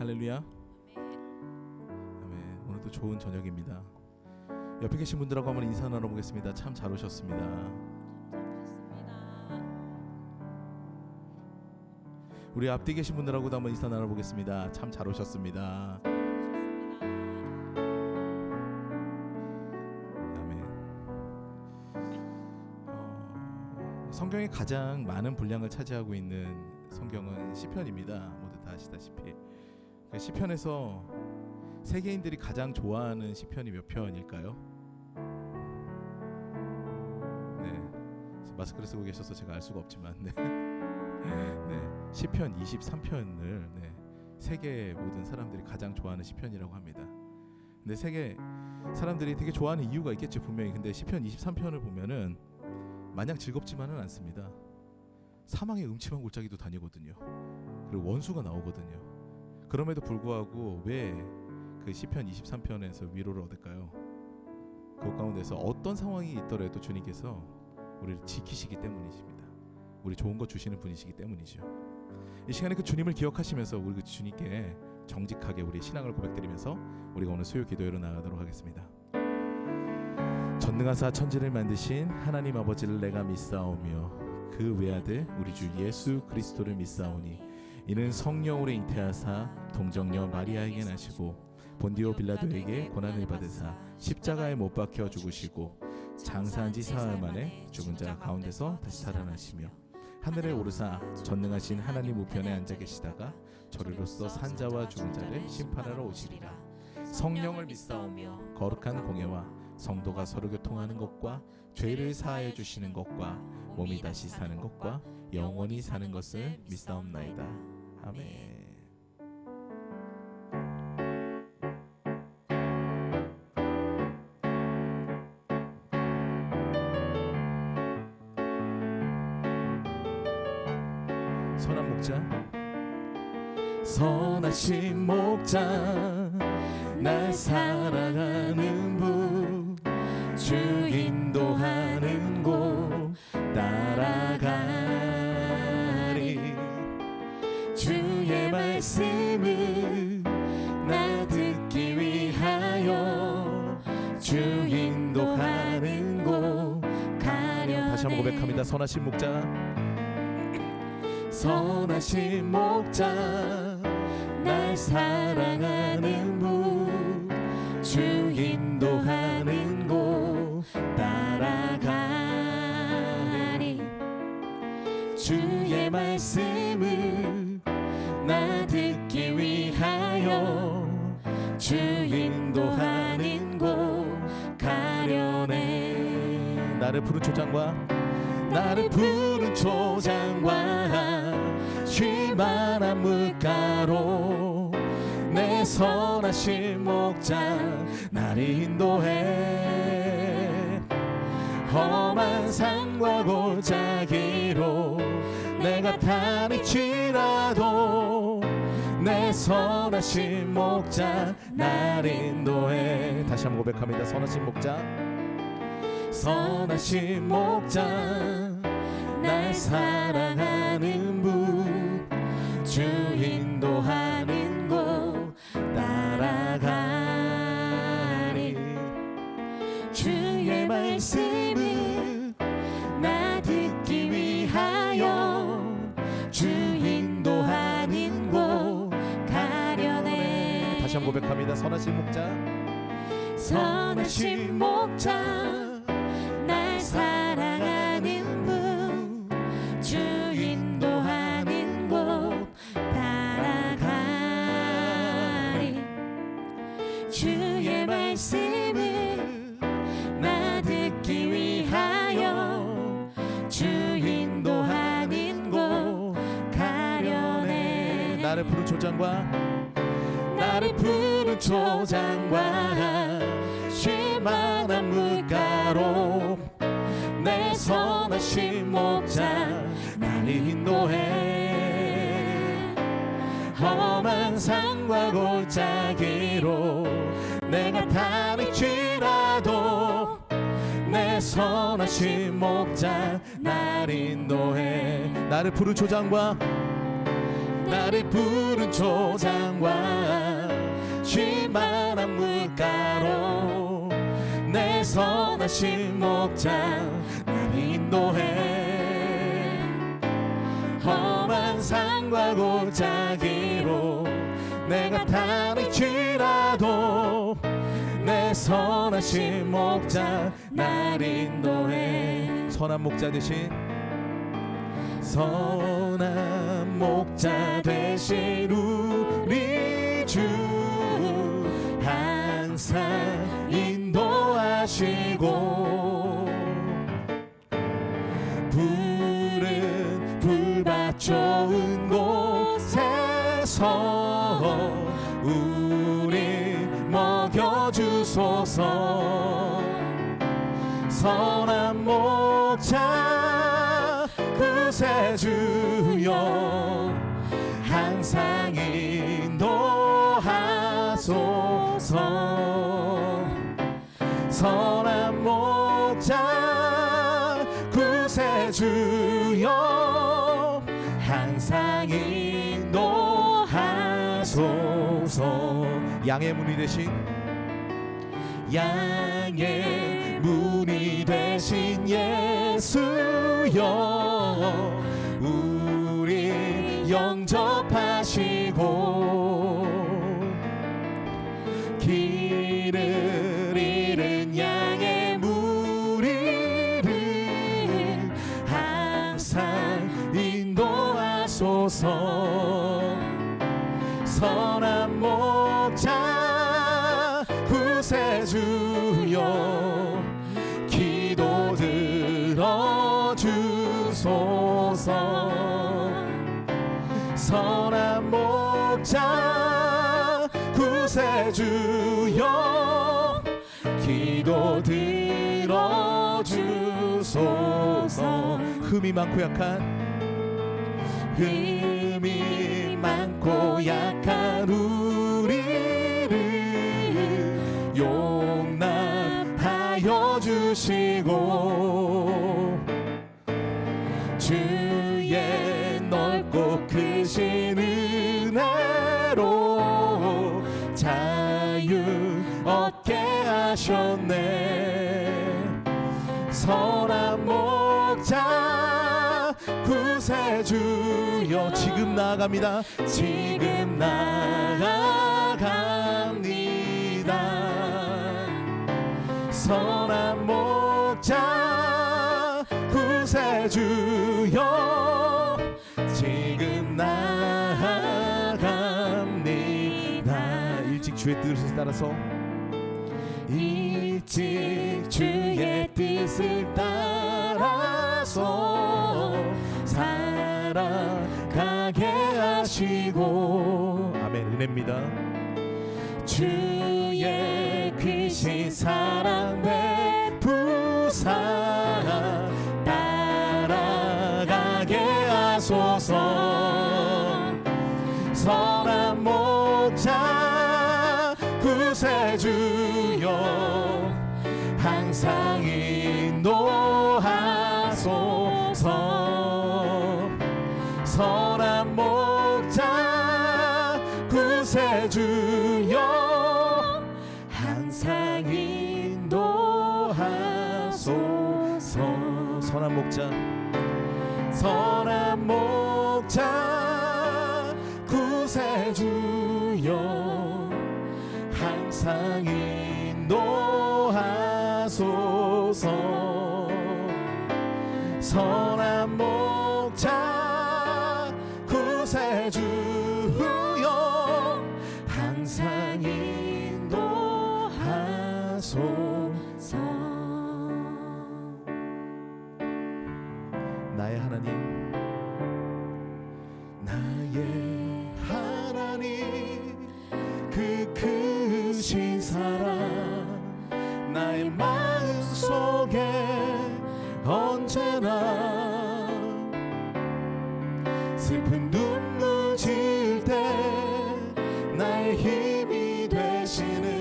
할렐루야. 아멘. 오늘도 좋은 저녁입니다. 옆에 계신 분들하고 한번 인사 나눠보겠습니다. 참 잘 오셨습니다. 우리 앞뒤 계신 분들하고도 한번 인사 나눠보겠습니다. 참 잘 오셨습니다. 아멘. 성경의 가장 많은 분량을 차지하고 있는 성경은 시편입니다. 모두 다 아시다시피 그 시편에서 세계인들이 가장 좋아하는 시편이 몇 편일까요? 네, 마스크를 쓰고 계셔서 제가 알 수가 없지만 네. 네, 시편 23편을 세계 모든 사람들이 가장 좋아하는 시편이라고 합니다. 근데 세계 사람들이 되게 좋아하는 이유가 있겠죠, 분명히. 근데 시편 23편을 보면은 마냥 즐겁지만은 않습니다. 사망의 음침한 골짜기도 다니거든요. 그리고 원수가 나오거든요. 그럼에도 불구하고 왜 그 시편 23편에서 위로를 얻을까요? 그 가운데서 어떤 상황이 있더라도 주님께서 우리를 지키시기 때문이십니다. 우리 좋은 것 주시는 분이시기 때문이죠. 이 시간에 그 주님을 기억하시면서 우리 그 주님께 정직하게 우리 신앙을 고백드리면서 우리가 오늘 수요 기도회로 나가도록 하겠습니다. 전능하사 천지를 만드신 하나님 아버지를 내가 믿사오며 그 외아들 우리 주 예수 그리스도를 믿사오니 이는 성령으로 잉태하사 동정녀 마리아에게 나시고 본디오 빌라도에게 고난을 받으사 십자가에 못 박혀 죽으시고 장사한 지 사흘 만에 죽은 자 가운데서 다시 살아나시며 하늘에 오르사 전능하신 하나님 우편에 앉아 계시다가 저리로서 산 자와 죽은 자를 심판하러 오시리라. 성령을 믿사오며 거룩한 공예와 성도가 서로 교통하는 것과 죄를 사하여 주시는 것과 몸이 다시 사는 것과 영원히 사는 것을 믿사옵나이다. 아멘. 선한 목자, 선하신 목자, 날 사랑하는 분, 주 인도하는 곳 따라가리. 주의 말씀을 나 듣기 위하여 주 인도하는 곳 가려. 다시 한번 고백합니다. 선하신 목자, 선하신 목자, 날 사랑하는 분, 주 인도하는 곳 따라가리. 주의 말씀을 나 듣기 위하여 주 인도하는 곳 가려네. 나를 푸른 초장과 나를 푸른 초장과 쉴만한 물가로 내 선하신 목자 나를 인도해. 험한 산과 골짜기로 내가 다닐지라도 내 선하신 목자 나를 인도해. 다시 한번 고백합니다. 선하신 목자, 선하신 목자, 날 사랑하는 분, 주 인도하는 곳 따라가리. 주의 말씀을 나 듣기 위하여 주 인도하는 곳 가려네. 다시 한번 고백합니다. 선하신 목자, 선하신 목자, 날 사랑하는 분, 주 인도하는 곳 따라가리. 주의 말씀을 나 듣기 위하여 주 인도하는 곳 가려네. 나를 푸른 초장과 나를 푸른 초장과 쉴만한 물가로 내 선하신 목자 나를 인도해. 험한 산과 골짜기로 내가 다닐지라도 내 선하신 목자 나를 인도해. 나를 푸른 초장과 나를 푸른 초장과 쉴만한 물가로 내 선하신 목자 나를 인도해. 험한 산과 골짜기로 내가 다닐지라도 내 선하신 목자 나를 인도해. 선한 목자 대신 선한 목자 되신 우리 주 항상 인도하시고 푸른 풀밭 좋은 곳에서 우리 먹여주소서. 선한 목자 구세주여 항상 인도하소서. 선한 목자 구세주여 항상 인도하소서. 양의 문이 되신 양의 문이 되신 예수여 우리 영접하시고 길을 잃은 양의 무리를 항상 인도하소서. 선한 목자 구세주여 기도 들어주소서. 선한 목자 구세주여 기도 들어주소서. 흠이 많고 약한 우리를 용납하여 주시고 주의 넓고 크신 은혜로 자유 얻게 하셨네. 선한 목자 구세주여 지금 나아갑니다. 지금 나아갑니다. 선한 목자 구세주여 지금 나아갑니다. 일찍 주의 뜻을 따라서 일찍 주의 뜻을 따라서 살아가게 하시고 아멘. 은혜입니다. 주의 크신 사랑 베푸사 따라가게 하소서. 선한 목자 구세주여 항상 인도하소서. 선한 목자 구세주여 항상 인도하소서. 선한 목자 선한 목자 구세주여 항상 인도하소서. 선한 목자 구세주여 항상 인도하소서. 나의 하나님 나의 하나님 그 크신 사랑 나의 마음속에 언제나 슬픈 눈물 지을 때 나의 힘이 되시는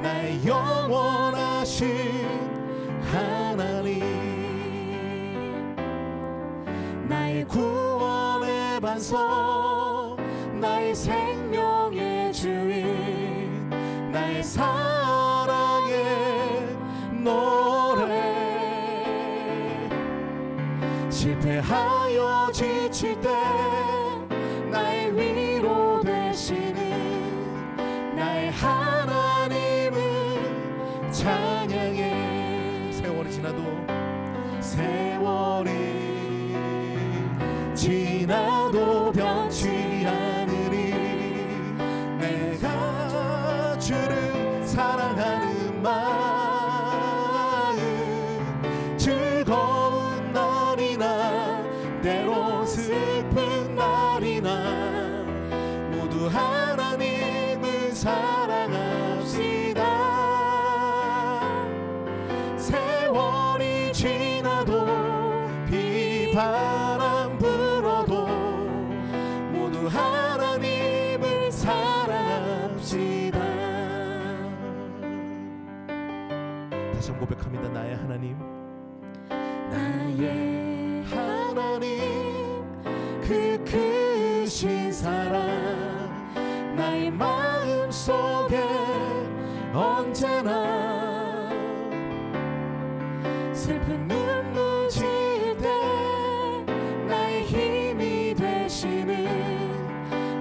나의 영원하신 하나님 나의 구원의 반석 나의 사랑의 노래. 실패하여 지칠 때 나의 위로 되시는 나의 하나님을 찬양해. 세월이 지나도 변치 않으리. 내가 주를 사랑하는 마음 즐거운 날이나 때로 슬픈 날이나 모두 하나님을 사랑합시다. 세월이 지나도 비바람 불어도 모두 하나님을 사랑합시다. 다시 한번 고백합니다. 나의 하나님, 나의 하나님, 그 크신 사랑 나의 마음속에 언제나 슬픈 눈물 지을 때 나의 힘이 되시는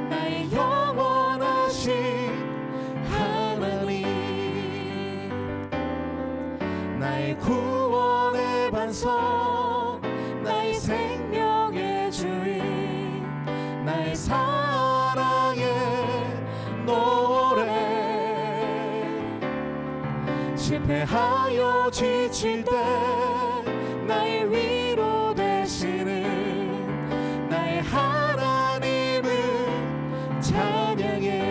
나의 영원하신 하나님, 나의 구원의 반석, 나의 생명의 주인, 나의 사랑의 노래. 실패하여 지칠 때 나의 위로 되시는 나의 하나님을 찬양해.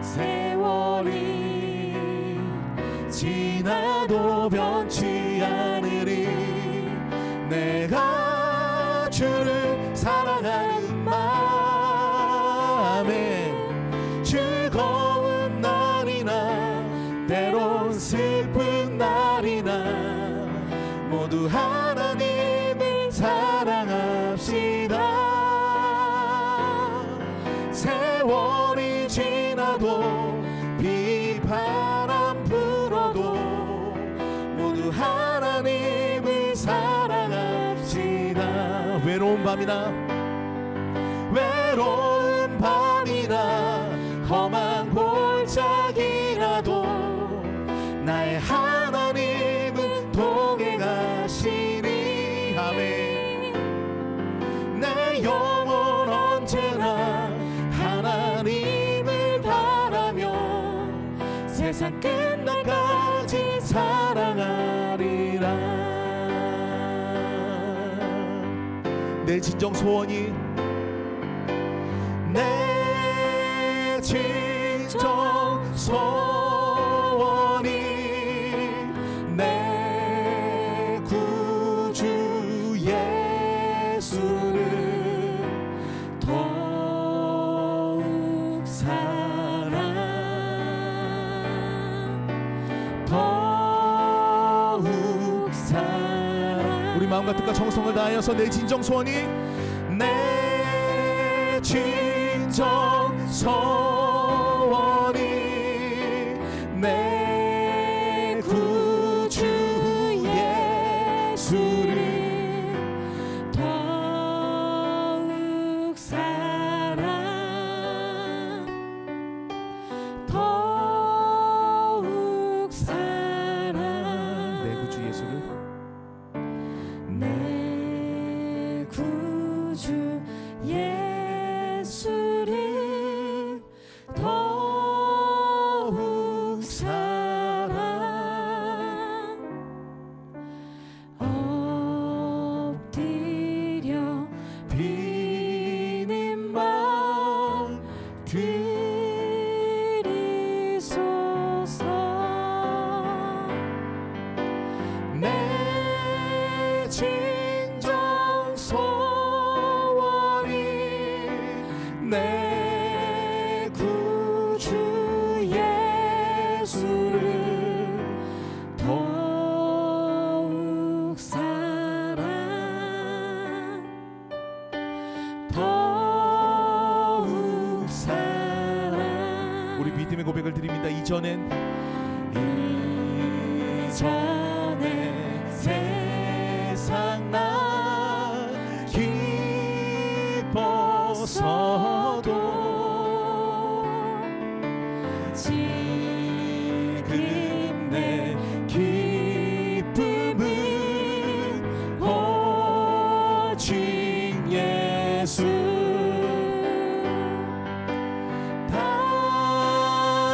세월이 지나도 변치 않으리. 내가 주를 사랑하는 마음에 즐거운 날이나 때론 슬픈 날이나 모두 하나님을 사랑합시다. 세월이 지나도 비바람 불어도 모두 하나님을 사랑합시다. 외로운 밤이나 험한 골짜기라도 나의 하나님은 동행하시니. 아멘. 내 영혼 언제나 하나님을 바라며 세상 끝날까지 사랑하리라. 내 진정 소원이 내 구주 예수를 더욱 사랑. 우리 마음과 뜻과 정성을 다하여서 내 진정 소원이 내 진정 소원이 내 구주 예수를 더욱 사랑, 더욱 사랑. 내 구주 예수를 내 구주 예수를 우리 믿음의 고백을 드립니다. 이전엔 세상 나 기뻐서도 지금 내 기쁨은 오직 예수.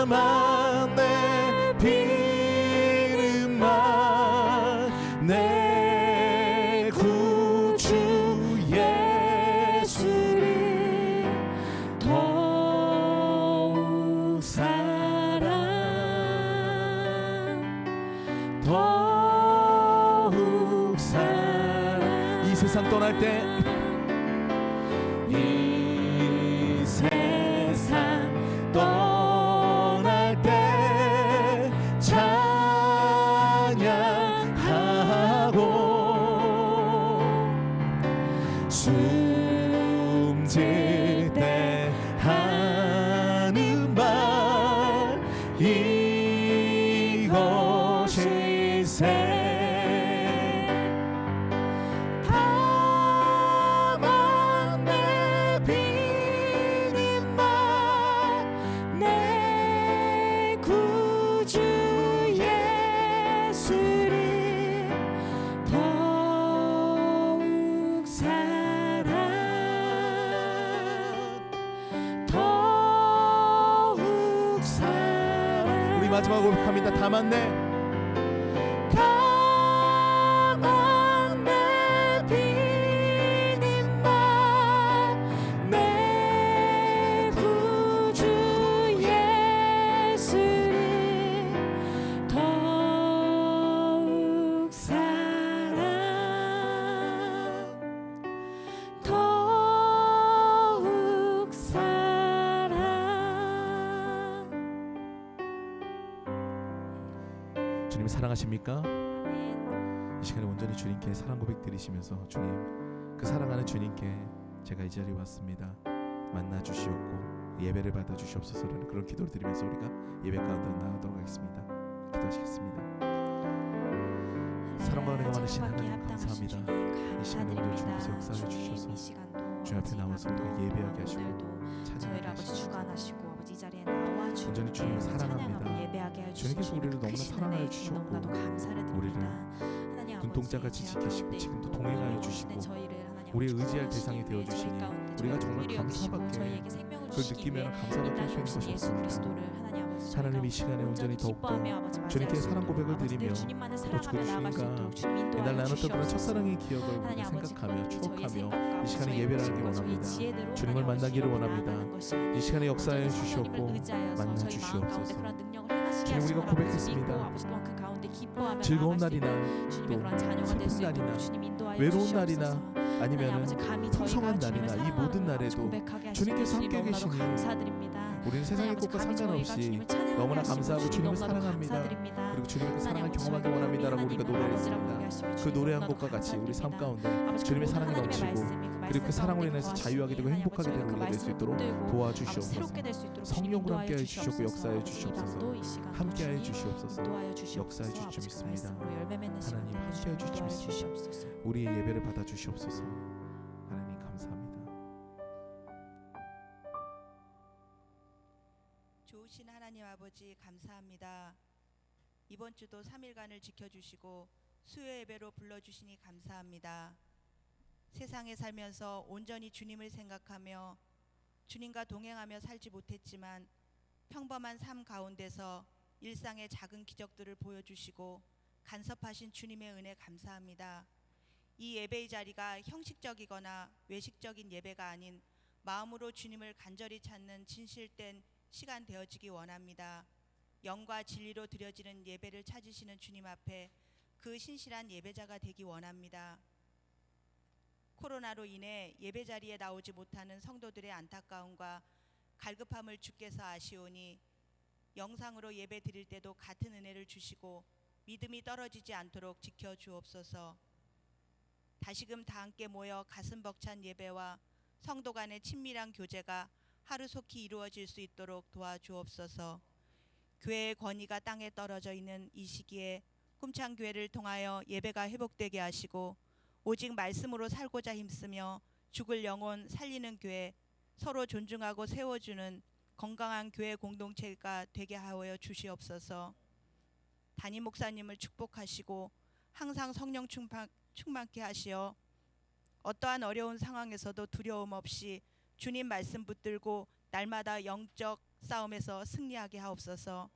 다만 내 비름만 내 구주 예수를 더욱 사랑. 이 세상 떠날 때 이 세상 떠날 때 찬양하고 숨질 때 하는 말 이것일세. 마지막 고백합니다. 다만 내 비님만 내 구주 예수를 더욱 사랑. 주님 사랑하십니까? 이 시간에 온전히 주님께 사랑 고백 드리시면서 주님, 그 사랑하는 주님께 제가 이 자리에 왔습니다. 만나 주시옵고 예배를 받아 주시옵소서라는 그런 기도를 드리면서 우리가 예배 가운데 나아가도록 하겠습니다. 기도하시겠습니다. 사랑과 은혜가 많으신 하나님 감사합니다. 이 시간에 오늘 주님께서 역사해 주셔서 주님 앞에 나와서 우리가 예배하게 하시고 찬양하게 하시고 이 자리에 나와 온전히 주님을 사랑합니다. 예배하게 해 주님께서 우리를 너무나 사랑하여 주셨고 우리를 눈동자같이 지키시고 지금도 동행하여 주시고 우리의 의지할 대상이 되어 주시니 우리가 정말 감사밖에 그걸 느끼면 감사밖에 할 수 있는 것이 없습니다. 하나님 이 시간에 온전히 더욱더 주님께 사랑 고백을 드리며 또 주님과 옛날 나눴던 그런 첫사랑의 기억을 우리가 생각하며 추억하며 이 시간에 예배를 하기 원합니다. 주님을 만나기를 원합니다. 이 시간에 역사해 주시옵고 만나 주시옵소서. 주님 우리가 고백했습니다. 즐거운 날이나 또 슬픈 날이나 외로운 날이나 아니면 풍성한 날이나 이 모든 날에도 주님께서 함께 계시니 우리는 세상의 것과 상관없이 너무나 감사하고 주님을 사랑합니다. 그리고 주님의 그 사랑을 경험하기 원합니다라고 우리가 노래했습니다. 그 노래한 것과 같이 우리 삶 가운데 주님의 사랑이 넘치고 그리고 그 사랑으로 인해서 자유하게 되고 행복하게 되는 우리가 될 수 있도록 도와주시옵소서. 성령으로 함께하여 주시옵고 역사하여 주시옵소서. 함께하여 주시옵소서. 역사해 주실 줄 믿습니다. 하나님 함께하여 주실 줄 믿습니다. 우리의 예배를 받아 주시옵소서. 하나님 감사합니다. 좋으신 하나님 아버지 감사합니다. 이번 주도 3일간을 지켜주시고 수요 예배로 불러주시니 감사합니다. 세상에 살면서 온전히 주님을 생각하며 주님과 동행하며 살지 못했지만 평범한 삶 가운데서 일상의 작은 기적들을 보여주시고 간섭하신 주님의 은혜 감사합니다. 이 예배의 자리가 형식적이거나 외식적인 예배가 아닌 마음으로 주님을 간절히 찾는 진실된 시간 되어지기 원합니다. 영과 진리로 드려지는 예배를 찾으시는 주님 앞에 그 신실한 예배자가 되기 원합니다. 코로나로 인해 예배 자리에 나오지 못하는 성도들의 안타까움과 갈급함을 주께서 아시오니 영상으로 예배 드릴 때도 같은 은혜를 주시고 믿음이 떨어지지 않도록 지켜주옵소서. 다시금 다 함께 모여 가슴 벅찬 예배와 성도 간의 친밀한 교제가 하루속히 이루어질 수 있도록 도와주옵소서. 교회의 권위가 땅에 떨어져 있는 이 시기에 꿈창교회를 통하여 예배가 회복되게 하시고 오직 말씀으로 살고자 힘쓰며 죽을 영혼 살리는 교회, 서로 존중하고 세워주는 건강한 교회 공동체가 되게 하여 주시옵소서. 담임 목사님을 축복하시고 항상 성령 충만케 하시어 어떠한 어려운 상황에서도 두려움 없이 주님 말씀 붙들고 날마다 영적 싸움에서 승리하게 하옵소서.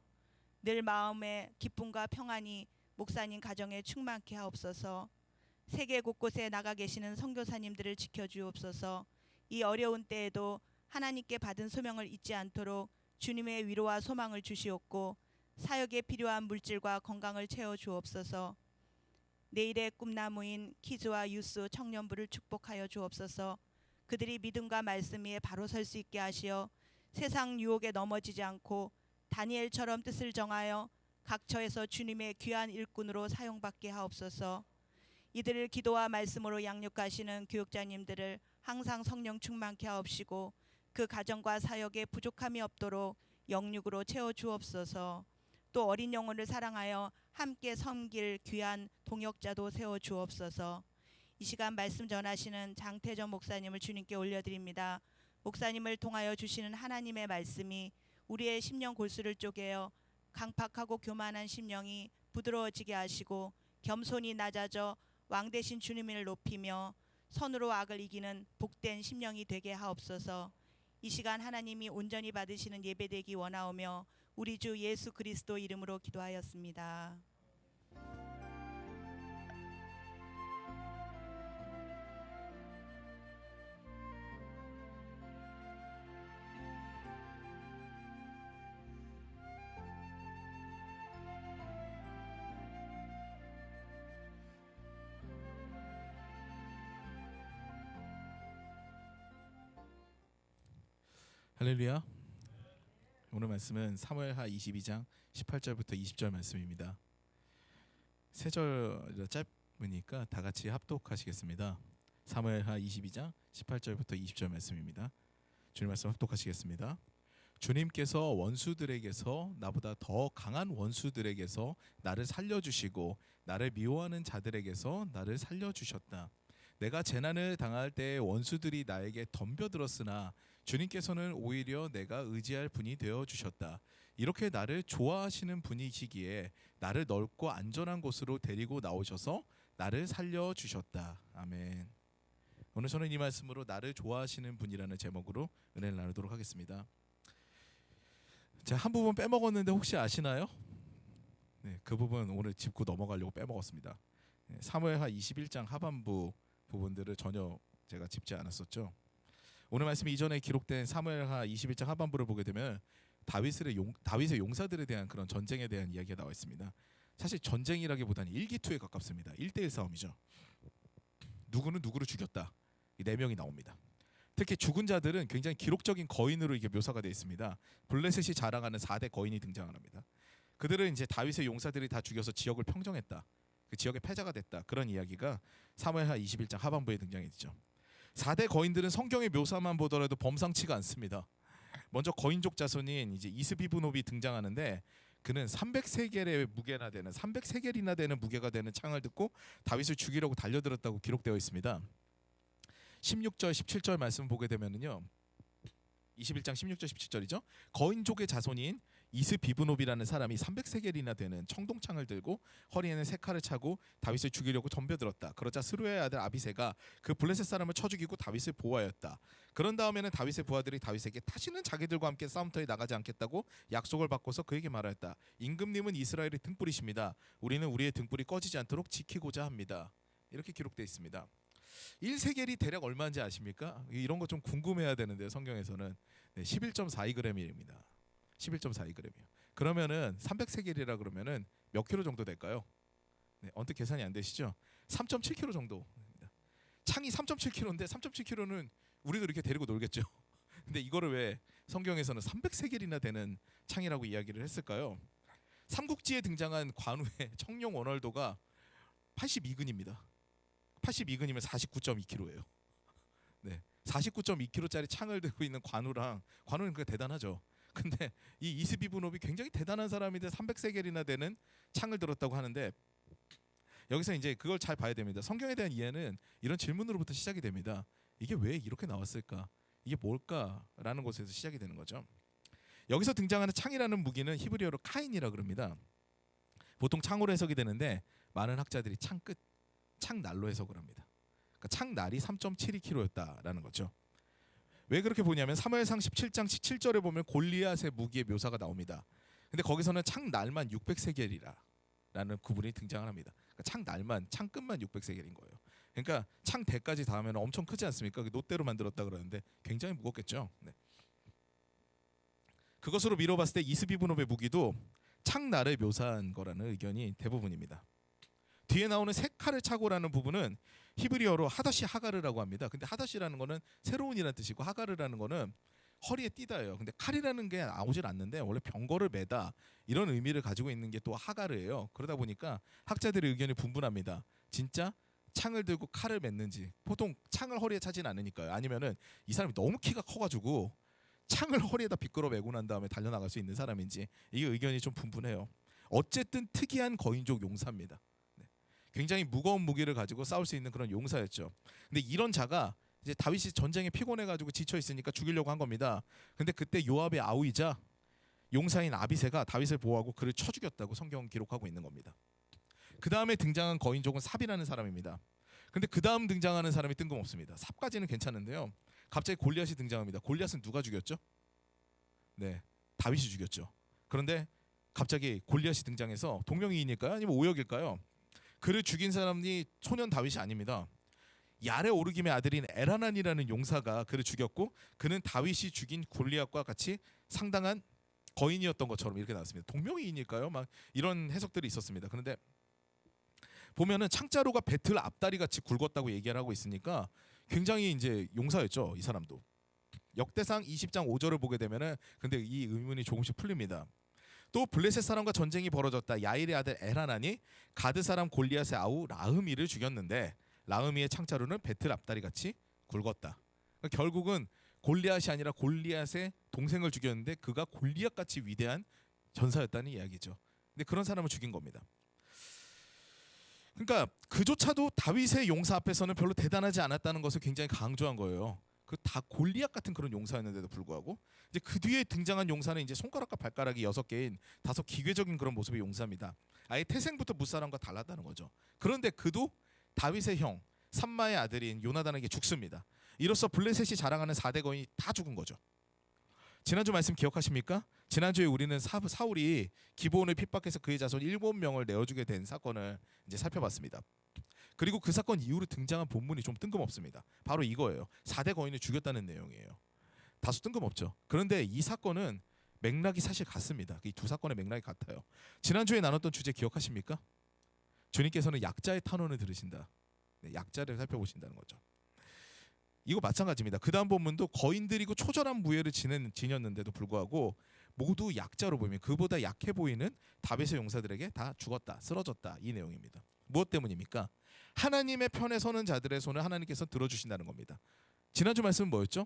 늘 마음에 기쁨과 평안이 목사님 가정에 충만케 하옵소서. 세계 곳곳에 나가 계시는 선교사님들을 지켜주옵소서. 이 어려운 때에도 하나님께 받은 소명을 잊지 않도록 주님의 위로와 소망을 주시옵고 사역에 필요한 물질과 건강을 채워 주옵소서. 내일의 꿈나무인 키즈와 유스 청년부를 축복하여 주옵소서. 그들이 믿음과 말씀 위에 바로 설 수 있게 하시어 세상 유혹에 넘어지지 않고 다니엘처럼 뜻을 정하여 각처에서 주님의 귀한 일꾼으로 사용받게 하옵소서. 이들을 기도와 말씀으로 양육하시는 교육자님들을 항상 성령 충만케 하옵시고 그 가정과 사역에 부족함이 없도록 영육으로 채워 주옵소서. 또 어린 영혼을 사랑하여 함께 섬길 귀한 동역자도 세워 주옵소서. 이 시간 말씀 전하시는 장태전 목사님을 주님께 올려드립니다. 목사님을 통하여 주시는 하나님의 말씀이 우리의 심령 골수를 쪼개어 강팍하고 교만한 심령이 부드러워지게 하시고 겸손히 낮아져 왕 대신 주님을 높이며 선으로 악을 이기는 복된 심령이 되게 하옵소서. 이 시간 하나님이 온전히 받으시는 예배되기 원하오며 우리 주 예수 그리스도 이름으로 기도하였습니다. 할렐루야. 오늘 말씀은 사무엘하 22장 18절부터 20절 말씀입니다. 세 절 짧으니까 다 같이 합독하시겠습니다. 사무엘하 22장 18절부터 20절 말씀입니다. 주님 말씀 합독하시겠습니다. 주님께서 원수들에게서 나보다 더 강한 원수들에게서 나를 살려주시고 나를 미워하는 자들에게서 나를 살려주셨다. 내가 재난을 당할 때 원수들이 나에게 덤벼들었으나 주님께서는 오히려 내가 의지할 분이 되어주셨다. 이렇게 나를 좋아하시는 분이시기에 나를 넓고 안전한 곳으로 데리고 나오셔서 나를 살려주셨다. 아멘. 오늘 저는 이 말씀으로 나를 좋아하시는 분이라는 제목으로 은혜를 나누도록 하겠습니다. 자, 한 부분 빼먹었는데 혹시 아시나요? 네, 그 부분 오늘 짚고 넘어가려고 빼먹었습니다. 사무엘하 21장 하반부 부분들을 전혀 제가 짚지 않았었죠. 오늘 말씀 이전에 기록된 사무엘하 21장 하반부를 보게 되면 다윗의 용사들에 대한 그런 전쟁에 대한 이야기가 나와 있습니다. 사실 전쟁이라기보다는 일기투에 가깝습니다. 1대1 싸움이죠. 누구는 누구를 죽였다. 이 4명이 나옵니다. 특히 죽은 자들은 굉장히 기록적인 거인으로 이게 묘사가 되어 있습니다. 블레셋이 자랑하는 4대 거인이 등장합니다. 그들은 이제 다윗의 용사들이 다 죽여서 지역을 평정했다. 그 지역의 패자가 됐다. 그런 이야기가 사무엘하 21장 하반부에 등장했죠. 4대 거인들은 성경의 묘사만 보더라도 범상치가 않습니다. 먼저 거인족 자손인 이제 이스비브노비 등장하는데 그는 300세겔의 무게나 되는 300세겔이나 되는 무게가 되는 창을 듣고 다윗을 죽이려고 달려들었다고 기록되어 있습니다. 16절 17절 말씀 보게 되면은요. 21장 16절 17절이죠. 거인족의 자손인 이스비브노비라는 사람이 300세겔이나 되는 청동창을 들고 허리에는 세 칼을 차고 다윗을 죽이려고 덤벼들었다. 그러자 스루야의 아들 아비새가 그 블레셋 사람을 쳐 죽이고 다윗을 보호하였다. 그런 다음에는 다윗의 부하들이 다윗에게 다시는 자기들과 함께 싸움터에 나가지 않겠다고 약속을 받고서 그에게 말하였다. 임금님은 이스라엘의 등불이십니다. 우리는 우리의 등불이 꺼지지 않도록 지키고자 합니다. 이렇게 기록되어 있습니다. 1세겔이 대략 얼마인지 아십니까? 이런 거 좀 궁금해야 되는데요. 성경에서는 11.42g입니다. 11.42g이요. 그러면은 300세겔이라 그러면은 몇 킬로 정도 될까요? 네, 언뜻 계산이 안 되시죠? 3.7kg 정도입니다. 창이 3.7kg인데 3.7kg는 우리도 이렇게 데리고 놀겠죠. 근데 이거를 왜 성경에서는 300세겔이나 되는 창이라고 이야기를 했을까요? 삼국지에 등장한 관우의 청룡 원월도가 82근입니다. 82근이면 49.2kg예요. 네, 49.2kg짜리 창을 들고 있는 관우는 그 대단하죠. 근데 이 이스비브노비 굉장히 대단한 사람인데 300세겔이나 되는 창을 들었다고 하는데 여기서 이제 그걸 잘 봐야 됩니다. 성경에 대한 이해는 이런 질문으로부터 시작이 됩니다. 이게 왜 이렇게 나왔을까? 이게 뭘까라는 곳에서 시작이 되는 거죠. 여기서 등장하는 창이라는 무기는 히브리어로 카인이라 그럽니다. 보통 창으로 해석이 되는데 많은 학자들이 창끝, 창날로 해석을 합니다. 그러니까 창날이 3.72kg였다라는 거죠. 왜 그렇게 보냐면 사무엘상 17장 17절에 보면 골리앗의 무기의 묘사가 나옵니다. 근데 거기서는 창날만 600세겔이라는 구분이 등장을 합니다. 그러니까 창날만, 창끝만 600세겔인 거예요. 그러니까 창대까지 닿으면 엄청 크지 않습니까? 노대로 만들었다 그러는데 굉장히 무겁겠죠. 네. 그것으로 미뤄봤을 때 이스비브노의 무기도 창날을 묘사한 거라는 의견이 대부분입니다. 뒤에 나오는 세 칼을 차고라는 부분은 히브리어로 하다시 하가르라고 합니다. 근데 하다시라는 거는 새로운이라는 뜻이고 하가르라는 거는 허리에 띠다예요. 근데 칼이라는 게 나오질 않는데 원래 병거를 매다 이런 의미를 가지고 있는 게 또 하가르예요. 그러다 보니까 학자들의 의견이 분분합니다. 진짜 창을 들고 칼을 맸는지. 보통 창을 허리에 차진 않으니까요. 아니면은 이 사람이 너무 키가 커가지고 창을 허리에다 비끌어 매고 난 다음에 달려나갈 수 있는 사람인지 이게 의견이 좀 분분해요. 어쨌든 특이한 거인족 용사입니다. 네. 굉장히 무거운 무기를 가지고 싸울 수 있는 그런 용사였죠. 근데 이런 자가 이제 다윗이 전쟁에 피곤해가지고 지쳐 있으니까 죽이려고 한 겁니다. 근데 그때 요압의 아우이자 용사인 아비새가 다윗을 보호하고 그를 쳐 죽였다고 성경은 기록하고 있는 겁니다. 그 다음에 등장한 거인족은 삽이라는 사람입니다. 근데 그 다음 등장하는 사람이 뜬금없습니다. 삽까지는 괜찮은데요. 갑자기 골리앗이 등장합니다. 골리앗은 누가 죽였죠? 네, 다윗이 죽였죠. 그런데 갑자기 골리앗이 등장해서 동명이인일까요? 아니면 오역일까요? 그를 죽인 사람이 소년 다윗이 아닙니다. 야레 오르김의 아들인 엘하난이라는 용사가 그를 죽였고 그는 다윗이 죽인 골리앗과 같이 상당한 거인이었던 것처럼 이렇게 나왔습니다. 동명이인일까요? 막 이런 해석들이 있었습니다. 그런데 보면은 창자루가 배틀 앞다리 같이 굵었다고 얘기를 하고 있으니까 굉장히 이제 용사였죠. 이 사람도. 역대상 20장 5절을 보게 되면은 근데 이 의문이 조금씩 풀립니다. 또 블레셋 사람과 전쟁이 벌어졌다. 야일의 아들 엘하난이 가드 사람 골리앗의 아우 라흐미를 죽였는데 라흐미의 창자루는 배틀 앞다리 같이 굵었다. 그러니까 결국은 골리앗이 아니라 골리앗의 동생을 죽였는데 그가 골리앗 같이 위대한 전사였다는 이야기죠. 근데 그런 사람을 죽인 겁니다. 그러니까 그조차도 다윗의 용사 앞에서는 별로 대단하지 않았다는 것을 굉장히 강조한 거예요. 그 다 골리앗 같은 그런 용사였는데도 불구하고 이제 그 뒤에 등장한 용사는 이제 손가락과 발가락이 6개인 다소 기괴적인 그런 모습의 용사입니다. 아예 태생부터 무사람과 달랐다는 거죠. 그런데 그도 다윗의 형 삼마의 아들인 요나단에게 죽습니다. 이로써 블레셋이 자랑하는 4대 거인이 다 죽은 거죠. 지난주 말씀 기억하십니까? 지난주에 우리는 사울이 기브온을 핍박해서 그의 자손 7명을 내어주게 된 사건을 이제 살펴봤습니다. 그리고 그 사건 이후로 등장한 본문이 좀 뜬금없습니다. 바로 이거예요. 4대 거인을 죽였다는 내용이에요. 다소 뜬금없죠. 그런데 이 사건은 맥락이 사실 같습니다. 이 두 사건의 맥락이 같아요. 지난주에 나눴던 주제 기억하십니까? 주님께서는 약자의 탄원을 들으신다. 네, 약자를 살펴보신다는 거죠. 이거 마찬가지입니다. 그 다음 본문도 거인들이고 초절한 무예를 지녔는데도 불구하고 모두 약자로 보이면 그보다 약해 보이는 다윗의 용사들에게 다 죽었다, 쓰러졌다 이 내용입니다. 무엇 때문입니까? 하나님의 편에 서는 자들의 손을 하나님께서 들어주신다는 겁니다. 지난주 말씀은 뭐였죠?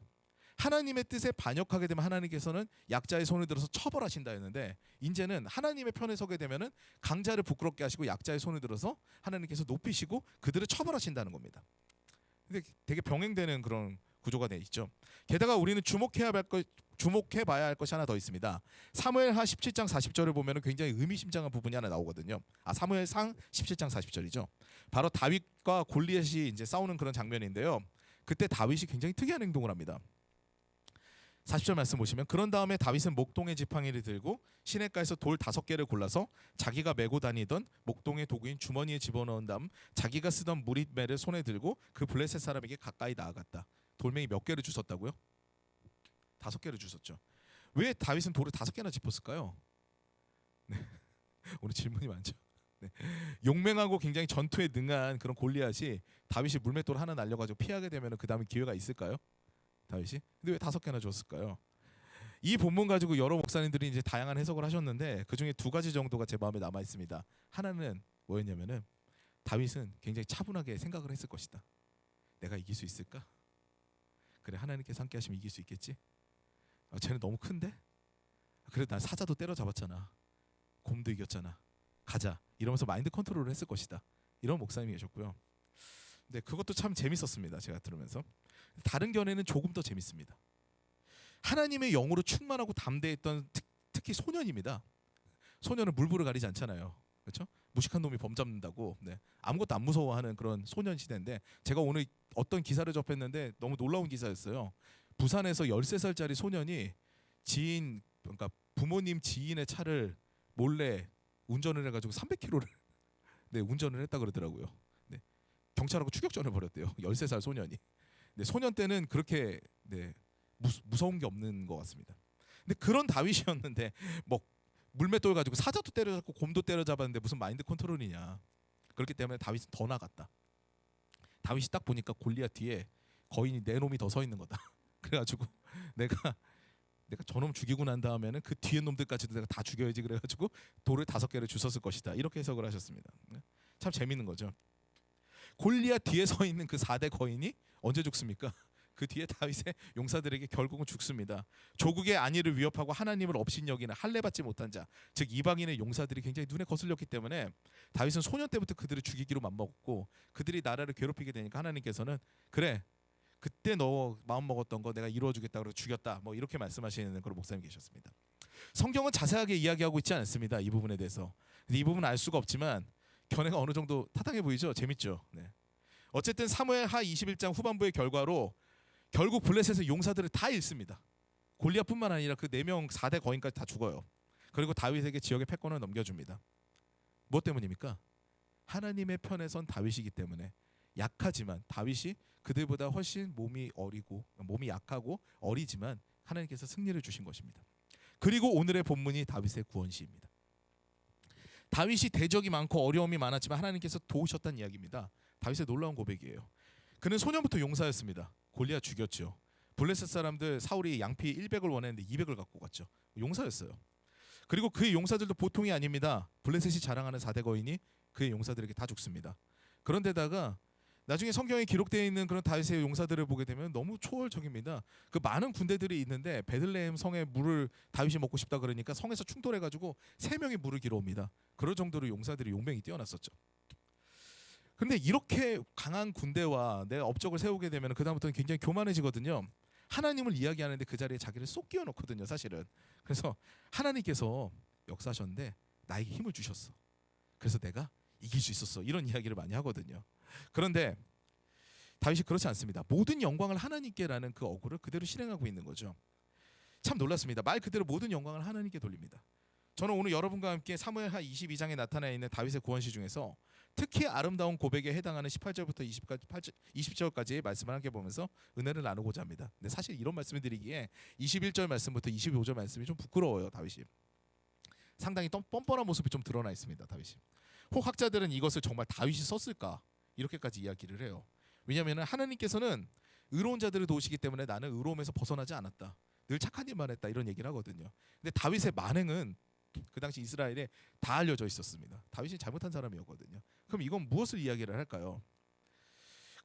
하나님의 뜻에 반역하게 되면 하나님께서는 약자의 손을 들어서 처벌하신다 했는데 이제는 하나님의 편에 서게 되면은 강자를 부끄럽게 하시고 약자의 손을 들어서 하나님께서 높이시고 그들을 처벌하신다는 겁니다. 근데 되게 병행되는 그런 구조가 돼 있죠. 게다가 우리는 주목해봐야 할 것이 하나 더 있습니다. 사무엘하 17장 40절을 보면 굉장히 의미심장한 부분이 하나 나오거든요. 사무엘상 17장 40절이죠. 바로 다윗과 골리앗이 이제 싸우는 그런 장면인데요. 그때 다윗이 굉장히 특이한 행동을 합니다. 40절 말씀 보시면 그런 다음에 다윗은 목동의 지팡이를 들고 시냇가에서 돌 5개를 골라서 자기가 메고 다니던 목동의 도구인 주머니에 집어넣은 다음 자기가 쓰던 무릿매를 손에 들고 그 블레셋 사람에게 가까이 나아갔다. 돌멩이 몇 개를 주웠다고요? 5개를 주웠죠. 왜 다윗은 돌을 5개나 짚었을까요? 네. 오늘 질문이 많죠. 네. 용맹하고 굉장히 전투에 능한 그런 골리앗이 다윗이 물맷돌 하나 날려가지고 피하게 되면 그 다음에 기회가 있을까요? 다윗이? 근데 왜 5개나 줬을까요? 이 본문 가지고 여러 목사님들이 이제 다양한 해석을 하셨는데 그 중에 2가지 정도가 제 마음에 남아 있습니다. 하나는 뭐였냐면은 다윗은 굉장히 차분하게 생각을 했을 것이다. 내가 이길 수 있을까? 그래, 하나님께서 함께 하시면 이길 수 있겠지. 쟤는 너무 큰데? 그래, 난 사자도 때려잡았잖아. 곰도 이겼잖아. 가자. 이러면서 마인드 컨트롤을 했을 것이다. 이런 목사님이 계셨고요. 근데 그것도 참 재밌었습니다. 제가 들으면서. 다른 견해는 조금 더 재밌습니다. 하나님의 영으로 충만하고 담대했던 특히 소년입니다. 소년은 물불을 가리지 않잖아요. 그렇죠? 무식한 놈이 범 잡는다고. 네. 아무것도 안 무서워하는 그런 소년 시대인데, 제가 오늘 어떤 기사를 접했는데 너무 놀라운 기사였어요. 부산에서 13살짜리 소년이 지인, 그러니까 부모님 지인의 차를 몰래 운전을 해가지고 300km를 네, 운전을 했다 그러더라고요. 네. 경찰하고 추격전을 벌였대요. 13살 소년이. 네, 소년 때는 그렇게 네, 무서운 게 없는 것 같습니다. 근데 그런 다윗이었는데 뭐 물맷돌 가지고 사자도 때려잡고 곰도 때려잡았는데 무슨 마인드 컨트롤이냐. 그렇기 때문에 다윗은 더 나갔다. 다윗이 딱 보니까 골리앗 뒤에 거인이 네 놈이 더 서 있는 거다. 그래가지고 내가 저놈 죽이고 난 다음에는 그 뒤에 놈들까지도 내가 다 죽여야지, 그래가지고 돌을 5개를 주웠을 것이다. 이렇게 해석을 하셨습니다. 참 재밌는 거죠. 골리앗 뒤에 서 있는 그 4대 거인이 언제 죽습니까? 그 뒤에 다윗의 용사들에게 결국은 죽습니다. 조국의 안위를 위협하고 하나님을 업신여기는 할례받지 못한 자, 즉 이방인의 용사들이 굉장히 눈에 거슬렸기 때문에 다윗은 소년 때부터 그들을 죽이기로 맘먹었고, 그들이 나라를 괴롭히게 되니까 하나님께서는 그래, 그때 너 마음 먹었던 거 내가 이루어주겠다 그러고 죽였다, 뭐 이렇게 말씀하시는 그런 목사님 계셨습니다. 성경은 자세하게 이야기하고 있지 않습니다. 이 부분에 대해서. 이 부분은 알 수가 없지만 견해가 어느 정도 타당해 보이죠. 재밌죠. 네. 어쨌든 사무엘하 21장 후반부의 결과로 결국 블레셋의 용사들을 다 잃습니다. 골리앗뿐만 아니라 그 4명 4대 거인까지 다 죽어요. 그리고 다윗에게 지역의 패권을 넘겨줍니다. 무엇 때문입니까? 하나님의 편에 선 다윗이기 때문에. 약하지만 다윗이 그들보다 훨씬 몸이 약하고 어리지만 하나님께서 승리를 주신 것입니다. 그리고 오늘의 본문이 다윗의 구원시입니다. 다윗이 대적이 많고 어려움이 많았지만 하나님께서 도우셨다는 이야기입니다. 다윗의 놀라운 고백이에요. 그는 소년부터 용사였습니다. 골리앗 죽였죠. 블레셋 사람들 사울이 양피 100을 원했는데 200을 갖고 갔죠. 용사였어요. 그리고 그의 용사들도 보통이 아닙니다. 블레셋이 자랑하는 4대 거인이 그의 용사들에게 다 죽습니다. 그런데다가 나중에 성경에 기록되어 있는 그런 다윗의 용사들을 보게 되면 너무 초월적입니다. 그 많은 군대들이 있는데 베들레헴 성에 물을 다윗이 먹고 싶다 그러니까 성에서 충돌해가지고 3명이 물을 길어옵니다. 그럴 정도로 용사들이 용맹이 뛰어났었죠. 그런데 이렇게 강한 군대와 내 업적을 세우게 되면 그 다음부터는 굉장히 교만해지거든요. 하나님을 이야기하는데 그 자리에 자기를 쏙 끼워놓거든요, 사실은. 그래서 하나님께서 역사하셨는데 나에게 힘을 주셨어. 그래서 내가 이길 수 있었어. 이런 이야기를 많이 하거든요. 그런데 다윗이 그렇지 않습니다. 모든 영광을 하나님께라는 그 어구를 그대로 실행하고 있는 거죠. 참 놀랐습니다. 말 그대로 모든 영광을 하나님께 돌립니다. 저는 오늘 여러분과 함께 사무엘하 22장에 나타나 있는 다윗의 구원시 중에서 특히 아름다운 고백에 해당하는 18절부터 20절까지의 말씀을 함께 보면서 은혜를 나누고자 합니다. 근데 사실 이런 말씀을 드리기에 21절 말씀부터 25절 말씀이 좀 부끄러워요. 다윗이 상당히 뻔뻔한 모습이 좀 드러나 있습니다. 다윗이. 혹 학자들은 이것을 정말 다윗이 썼을까 이렇게까지 이야기를 해요. 왜냐하면 하나님께서는 의로운 자들을 도우시기 때문에 나는 의로움에서 벗어나지 않았다. 늘 착한 일만 했다. 이런 얘기를 하거든요. 근데 다윗의 만행은 그 당시 이스라엘에 다 알려져 있었습니다. 다윗이 잘못한 사람이었거든요. 그럼 이건 무엇을 이야기를 할까요?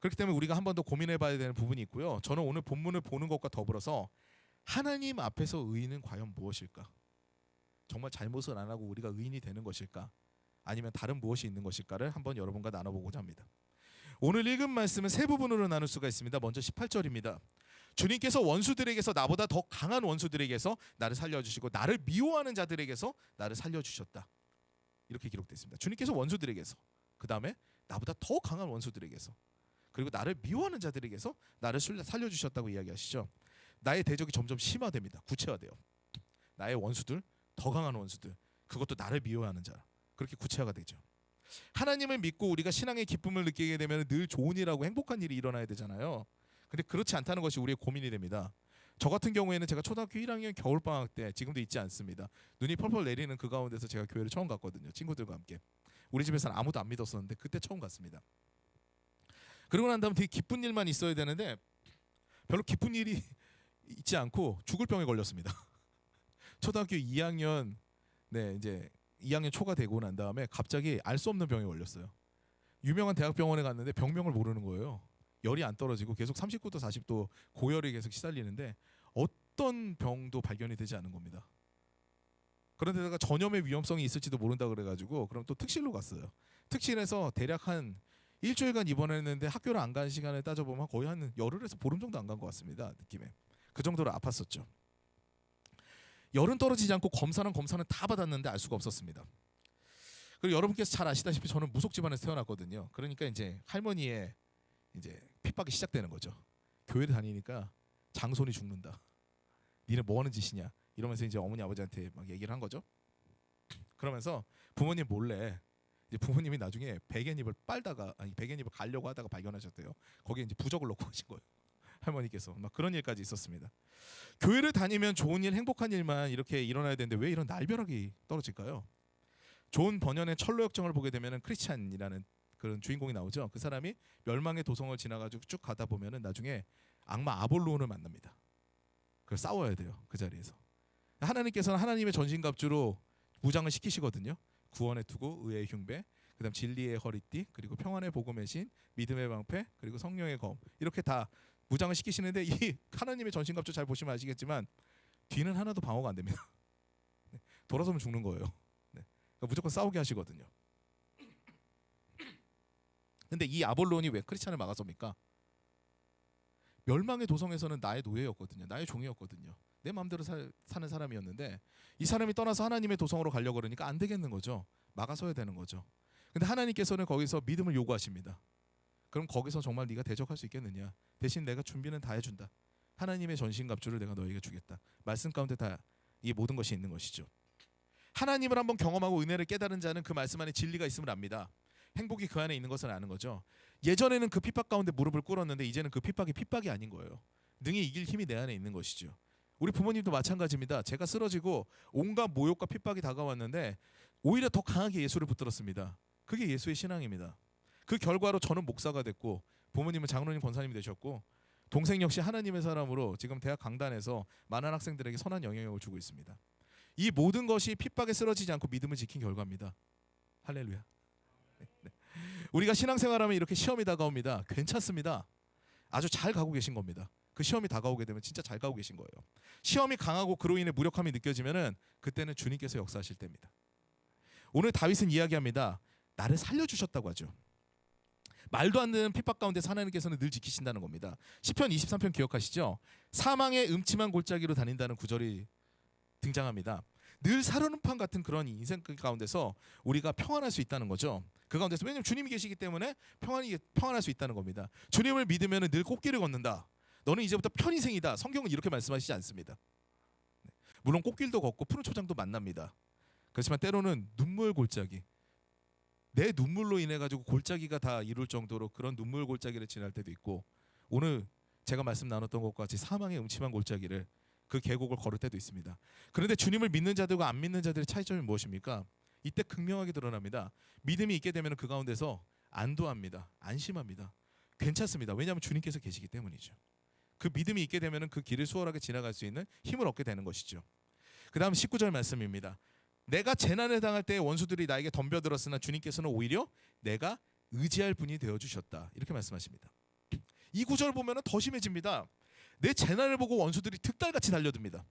그렇기 때문에 우리가 한 번 더 고민해봐야 되는 부분이 있고요. 저는 오늘 본문을 보는 것과 더불어서 하나님 앞에서 의인은 과연 무엇일까? 정말 잘못을 안 하고 우리가 의인이 되는 것일까? 아니면 다른 무엇이 있는 것일까를 한번 여러분과 나눠보고자 합니다. 오늘 읽은 말씀은 세 부분으로 나눌 수가 있습니다. 먼저 18절입니다. 주님께서 원수들에게서 나보다 더 강한 원수들에게서 나를 살려주시고 나를 미워하는 자들에게서 나를 살려주셨다. 이렇게 기록되어 있습니다. 주님께서 원수들에게서, 그 다음에 나보다 더 강한 원수들에게서, 그리고 나를 미워하는 자들에게서 나를 살려주셨다고 이야기하시죠. 나의 대적이 점점 심화됩니다. 구체화돼요. 나의 원수들, 더 강한 원수들, 그것도 나를 미워하는 자, 그렇게 구체화가 되죠. 하나님을 믿고 우리가 신앙의 기쁨을 느끼게 되면 늘 좋은 일하고 행복한 일이 일어나야 되잖아요. 근데 그렇지 않다는 것이 우리의 고민이 됩니다. 저 같은 경우에는 제가 초등학교 1학년 겨울방학 때, 지금도 잊지 않습니다. 눈이 펄펄 내리는 그 가운데서 제가 교회를 처음 갔거든요. 친구들과 함께. 우리 집에서는 아무도 안 믿었었는데 그때 처음 갔습니다. 그러고 난 다음 되게 기쁜 일만 있어야 되는데 별로 기쁜 일이 있지 않고 죽을 병에 걸렸습니다. 초등학교 2학년 이제 2학년 초가 되고 난 다음에 갑자기 알 수 없는 병에 걸렸어요. 유명한 대학병원에 갔는데 병명을 모르는 거예요. 열이 안 떨어지고 계속 39도 40도 고열이 계속 시달리는데 어떤 병도 발견이 되지 않은 겁니다. 그런데다가 전염의 위험성이 있을지도 모른다 그래가지고 그럼 또 특실로 갔어요. 특실에서 대략 한 일주일간 입원했는데 학교를 안 간 시간을 따져보면 거의 한 열흘에서 보름 정도 안 간 것 같습니다. 느낌에. 그 정도로 아팠었죠. 열은 떨어지지 않고 검사는 다 받았는데 알 수가 없었습니다. 그리고 여러분께서 잘 아시다시피 저는 무속 집안에서 태어났거든요. 그러니까 이제 할머니의 이제 핍박이 시작되는 거죠. 교회를 다니니까 장손이 죽는다. 니네 뭐 하는 짓이냐? 이러면서 이제 어머니 아버지한테 막 얘기를 한 거죠. 그러면서 부모님 몰래 이제 부모님이 나중에 베갯잎을 가려고 하다가 발견하셨대요. 거기에 이제 부적을 넣고 가신 거예요. 할머니께서 막 그런 일까지 있었습니다. 교회를 다니면 좋은 일, 행복한 일만 이렇게 일어나야 되는데 왜 이런 날벼락이 떨어질까요? 좋은 번연의 철로 역정을 보게 되면은 크리스찬이라는 그런 주인공이 나오죠. 그 사람이 멸망의 도성을 지나가지고 쭉 가다 보면은 나중에 악마 아볼론을 만납니다. 그걸 싸워야 돼요. 그 자리에서. 하나님께서는 하나님의 전신갑주로 무장을 시키시거든요. 구원의 투구, 의의 흉배, 그다음 진리의 허리띠, 그리고 평안의 복음의 신, 믿음의 방패, 그리고 성령의 검 이렇게 다 무장을 시키시는데 이 하나님의 전신갑주 잘 보시면 아시겠지만 뒤는 하나도 방어가 안 됩니다. 돌아서면 죽는 거예요. 그러니까 무조건 싸우게 하시거든요. 근데 이 아볼론이 왜 크리스찬을 막아섭니까? 멸망의 도성에서는 나의 노예였거든요. 나의 종이었거든요. 내 마음대로 사는 사람이었는데 이 사람이 떠나서 하나님의 도성으로 가려고 그러니까 안 되겠는 거죠. 막아서야 되는 거죠. 근데 하나님께서는 거기서 믿음을 요구하십니다. 그럼 거기서 정말 네가 대적할 수 있겠느냐? 대신 내가 준비는 다 해준다. 하나님의 전신갑주를 내가 너에게 주겠다. 말씀 가운데 다 이 모든 것이 있는 것이죠. 하나님을 한번 경험하고 은혜를 깨달은 자는 그 말씀 안에 진리가 있음을 압니다. 행복이 그 안에 있는 것을 아는 거죠. 예전에는 그 핍박 가운데 무릎을 꿇었는데 이제는 그 핍박이 아닌 거예요. 능히 이길 힘이 내 안에 있는 것이죠. 우리 부모님도 마찬가지입니다. 제가 쓰러지고 온갖 모욕과 핍박이 다가왔는데 오히려 더 강하게 예수를 붙들었습니다. 그게 예수의 신앙입니다. 그 결과로 저는 목사가 됐고 부모님은 장로님 권사님이 되셨고 동생 역시 하나님의 사람으로 지금 대학 강단에서 많은 학생들에게 선한 영향력을 주고 있습니다. 이 모든 것이 핍박에 쓰러지지 않고 믿음을 지킨 결과입니다. 할렐루야. 네. 우리가 신앙생활하면 이렇게 시험이 다가옵니다. 괜찮습니다. 아주 잘 가고 계신 겁니다. 그 시험이 다가오게 되면 진짜 잘 가고 계신 거예요. 시험이 강하고 그로 인해 무력함이 느껴지면은 그때는 주님께서 역사하실 때입니다. 오늘 다윗은 이야기합니다. 나를 살려주셨다고 하죠. 말도 안 되는 핍박 가운데 하나님께서는 늘 지키신다는 겁니다. 시편 23편 기억하시죠? 사망의 음침한 골짜기로 다닌다는 구절이 등장합니다. 늘 사르는판 같은 그런 인생 가운데서 우리가 평안할 수 있다는 거죠. 그 가운데서 왜냐하면 주님이 계시기 때문에 평안할 수 있다는 겁니다. 주님을 믿으면 늘 꽃길을 걷는다. 너는 이제부터 편인생이다. 성경은 이렇게 말씀하시지 않습니다. 물론 꽃길도 걷고 푸른 초장도 만납니다. 그렇지만 때로는 눈물 골짜기, 내 눈물로 인해 가지고 골짜기가 다 이룰 정도로 그런 눈물 골짜기를 지날 때도 있고 오늘 제가 말씀 나눴던 것과 같이 사망의 음침한 골짜기를 그 계곡을 걸을 때도 있습니다. 그런데 주님을 믿는 자들과 안 믿는 자들의 차이점이 무엇입니까? 이때 극명하게 드러납니다. 믿음이 있게 되면 그 가운데서 안도합니다. 안심합니다. 괜찮습니다. 왜냐하면 주님께서 계시기 때문이죠. 그 믿음이 있게 되면 그 길을 수월하게 지나갈 수 있는 힘을 얻게 되는 것이죠. 그 다음 19절 말씀입니다. 내가 재난을 당할 때 원수들이 나에게 덤벼들었으나 주님께서는 오히려 내가 의지할 분이 되어주셨다. 이렇게 말씀하십니다. 이 구절 보면 더 심해집니다. 내 재난을 보고 원수들이 득달같이 달려듭니다.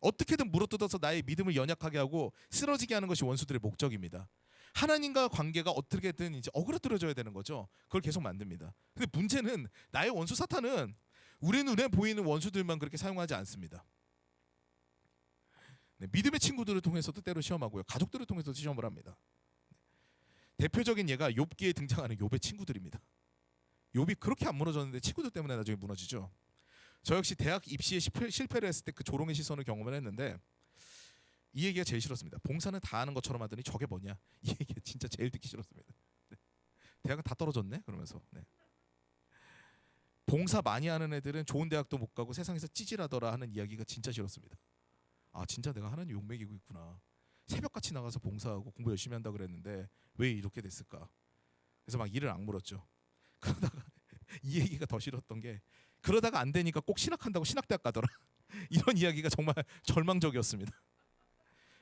어떻게든 물어뜯어서 나의 믿음을 연약하게 하고 쓰러지게 하는 것이 원수들의 목적입니다. 하나님과 관계가 어떻게든 이제 어그러뜨려져야 되는 거죠. 그걸 계속 만듭니다. 근데 문제는 나의 원수 사탄은 우리 눈에 보이는 원수들만 그렇게 사용하지 않습니다. 네, 믿음의 친구들을 통해서도 때로 시험하고요. 가족들을 통해서도 시험을 합니다. 대표적인 예가 욥기에 등장하는 욥의 친구들입니다. 욥이 그렇게 안 무너졌는데 친구들 때문에 나중에 무너지죠. 저 역시 대학 입시에 실패를 했을 때 그 조롱의 시선을 경험을 했는데 이 얘기가 제일 싫었습니다. 봉사는 다 하는 것처럼 하더니 저게 뭐냐. 이 얘기가 진짜 제일 듣기 싫었습니다. 네. 대학은 다 떨어졌네 그러면서. 네. 봉사 많이 하는 애들은 좋은 대학도 못 가고 세상에서 찌질하더라 하는 이야기가 진짜 싫었습니다. 아 진짜 내가 하나님 욕먹이고 있구나. 새벽같이 나가서 봉사하고 공부 열심히 한다 그랬는데 왜 이렇게 됐을까. 그래서 막 이를 악물었죠. 그러다가 이 얘기가 더 싫었던 게 그러다가 안 되니까 꼭 신학한다고 신학대학 가더라. 이런 이야기가 정말 절망적이었습니다.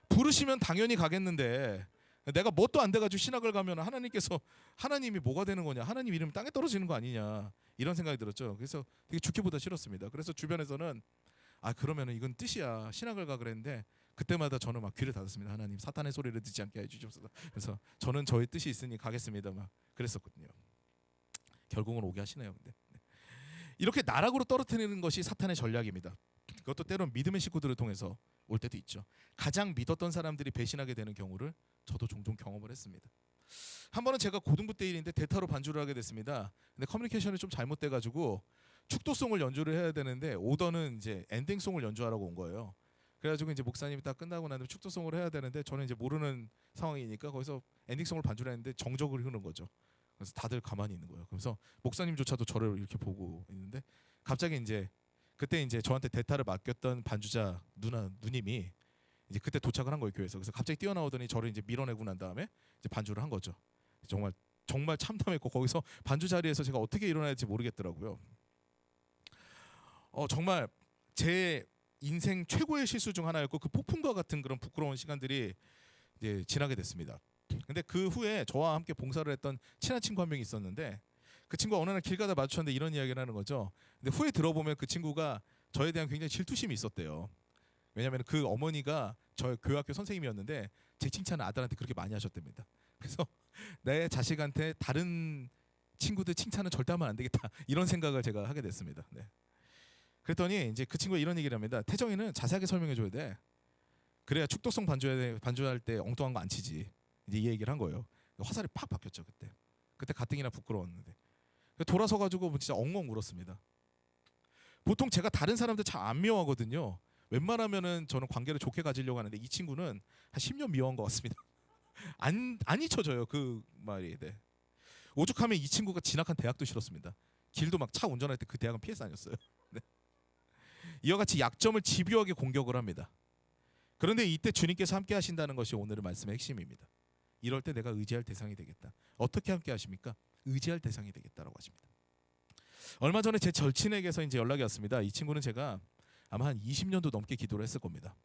부르시면 당연히 가겠는데 내가 뭣도 안 돼가지고 신학을 가면 하나님께서 하나님이 뭐가 되는 거냐, 하나님 이름이 땅에 떨어지는 거 아니냐 이런 생각이 들었죠. 그래서 되게 죽기보다 싫었습니다. 그래서 주변에서는 아 그러면은 이건 뜻이야 신학을 가 그랬는데 그때마다 저는 막 귀를 닫았습니다. 하나님 사탄의 소리를 듣지 않게 해주시옵소서. 그래서 저는 저의 뜻이 있으니 가겠습니다 막 그랬었거든요. 결국은 오게 하시네요. 근데 이렇게 나락으로 떨어뜨리는 것이 사탄의 전략입니다. 그것도 때론 믿음의 식구들을 통해서 올 때도 있죠. 가장 믿었던 사람들이 배신하게 되는 경우를 저도 종종 경험을 했습니다. 한 번은 제가 고등부 때 일인데 대타로 반주를 하게 됐습니다. 근데 커뮤니케이션이 좀 잘못돼가지고 축도송을 연주를 해야 되는데 오더는 이제 엔딩송을 연주하라고 온 거예요. 그래가지고 이제 목사님이 딱 끝나고 난 다음에 축도송을 해야 되는데 저는 이제 모르는 상황이니까 거기서 엔딩송을 반주를 했는데 정적을 흐는 거죠. 그래서 다들 가만히 있는 거예요. 그래서 목사님조차도 저를 이렇게 보고 있는데 갑자기 이제 그때 이제 저한테 대타를 맡겼던 반주자 누님이 이제 그때 도착을 한 거예요 교회에서. 그래서 갑자기 뛰어나오더니 저를 이제 밀어내고 난 다음에 이제 반주를 한 거죠. 정말 참담했고 거기서 반주 자리에서 제가 어떻게 일어나야 할지 모르겠더라고요. 정말 제 인생 최고의 실수 중 하나였고 그 폭풍과 같은 그런 부끄러운 시간들이 이제 지나게 됐습니다. 근데 그 후에 저와 함께 봉사를 했던 친한 친구 한 명이 있었는데 그 친구가 어느 날 길 가다 마주쳤는데 이런 이야기를 하는 거죠. 근데 후에 들어보면 그 친구가 저에 대한 굉장히 질투심이 있었대요. 왜냐하면 그 어머니가 저희 교회학교 선생님이었는데 제 칭찬을 아들한테 그렇게 많이 하셨답니다. 그래서 내 자식한테 다른 친구들 칭찬은 절대 하면 안 되겠다 이런 생각을 제가 하게 됐습니다. 네. 그랬더니 이제 그 친구가 이런 얘기를 합니다. 태정이는 자세하게 설명해 줘야 돼. 그래야 축도성 반주할 때 엉뚱한 거 안 치지. 이제 이 얘기를 한 거예요. 화살이 팍 박혔죠 그때. 그때 가뜩이나 부끄러웠는데 돌아서 가지고 진짜 엉엉 울었습니다. 보통 제가 다른 사람들 잘 안 미워하거든요. 웬만하면은 저는 관계를 좋게 가지려고 하는데 이 친구는 한 10년 미워한 것 같습니다. 안 잊혀져요 그 말이. 네. 오죽하면 이 친구가 진학한 대학도 싫었습니다. 길도 막 차 운전할 때 그 대학은 피해서 다녔어요. 네. 이와 같이 약점을 집요하게 공격을 합니다. 그런데 이때 주님께서 함께 하신다는 것이 오늘의 말씀의 핵심입니다. 이럴 때 내가 의지할 대상이 되겠다. 어떻게 함께 하십니까? 의지할 대상이 되겠다라고 하십니다. 얼마 전에 제 절친에게서 이제 연락이 왔습니다. 이 친구는 제가 아마 한 20년도 넘게 기도를 했을 겁니다.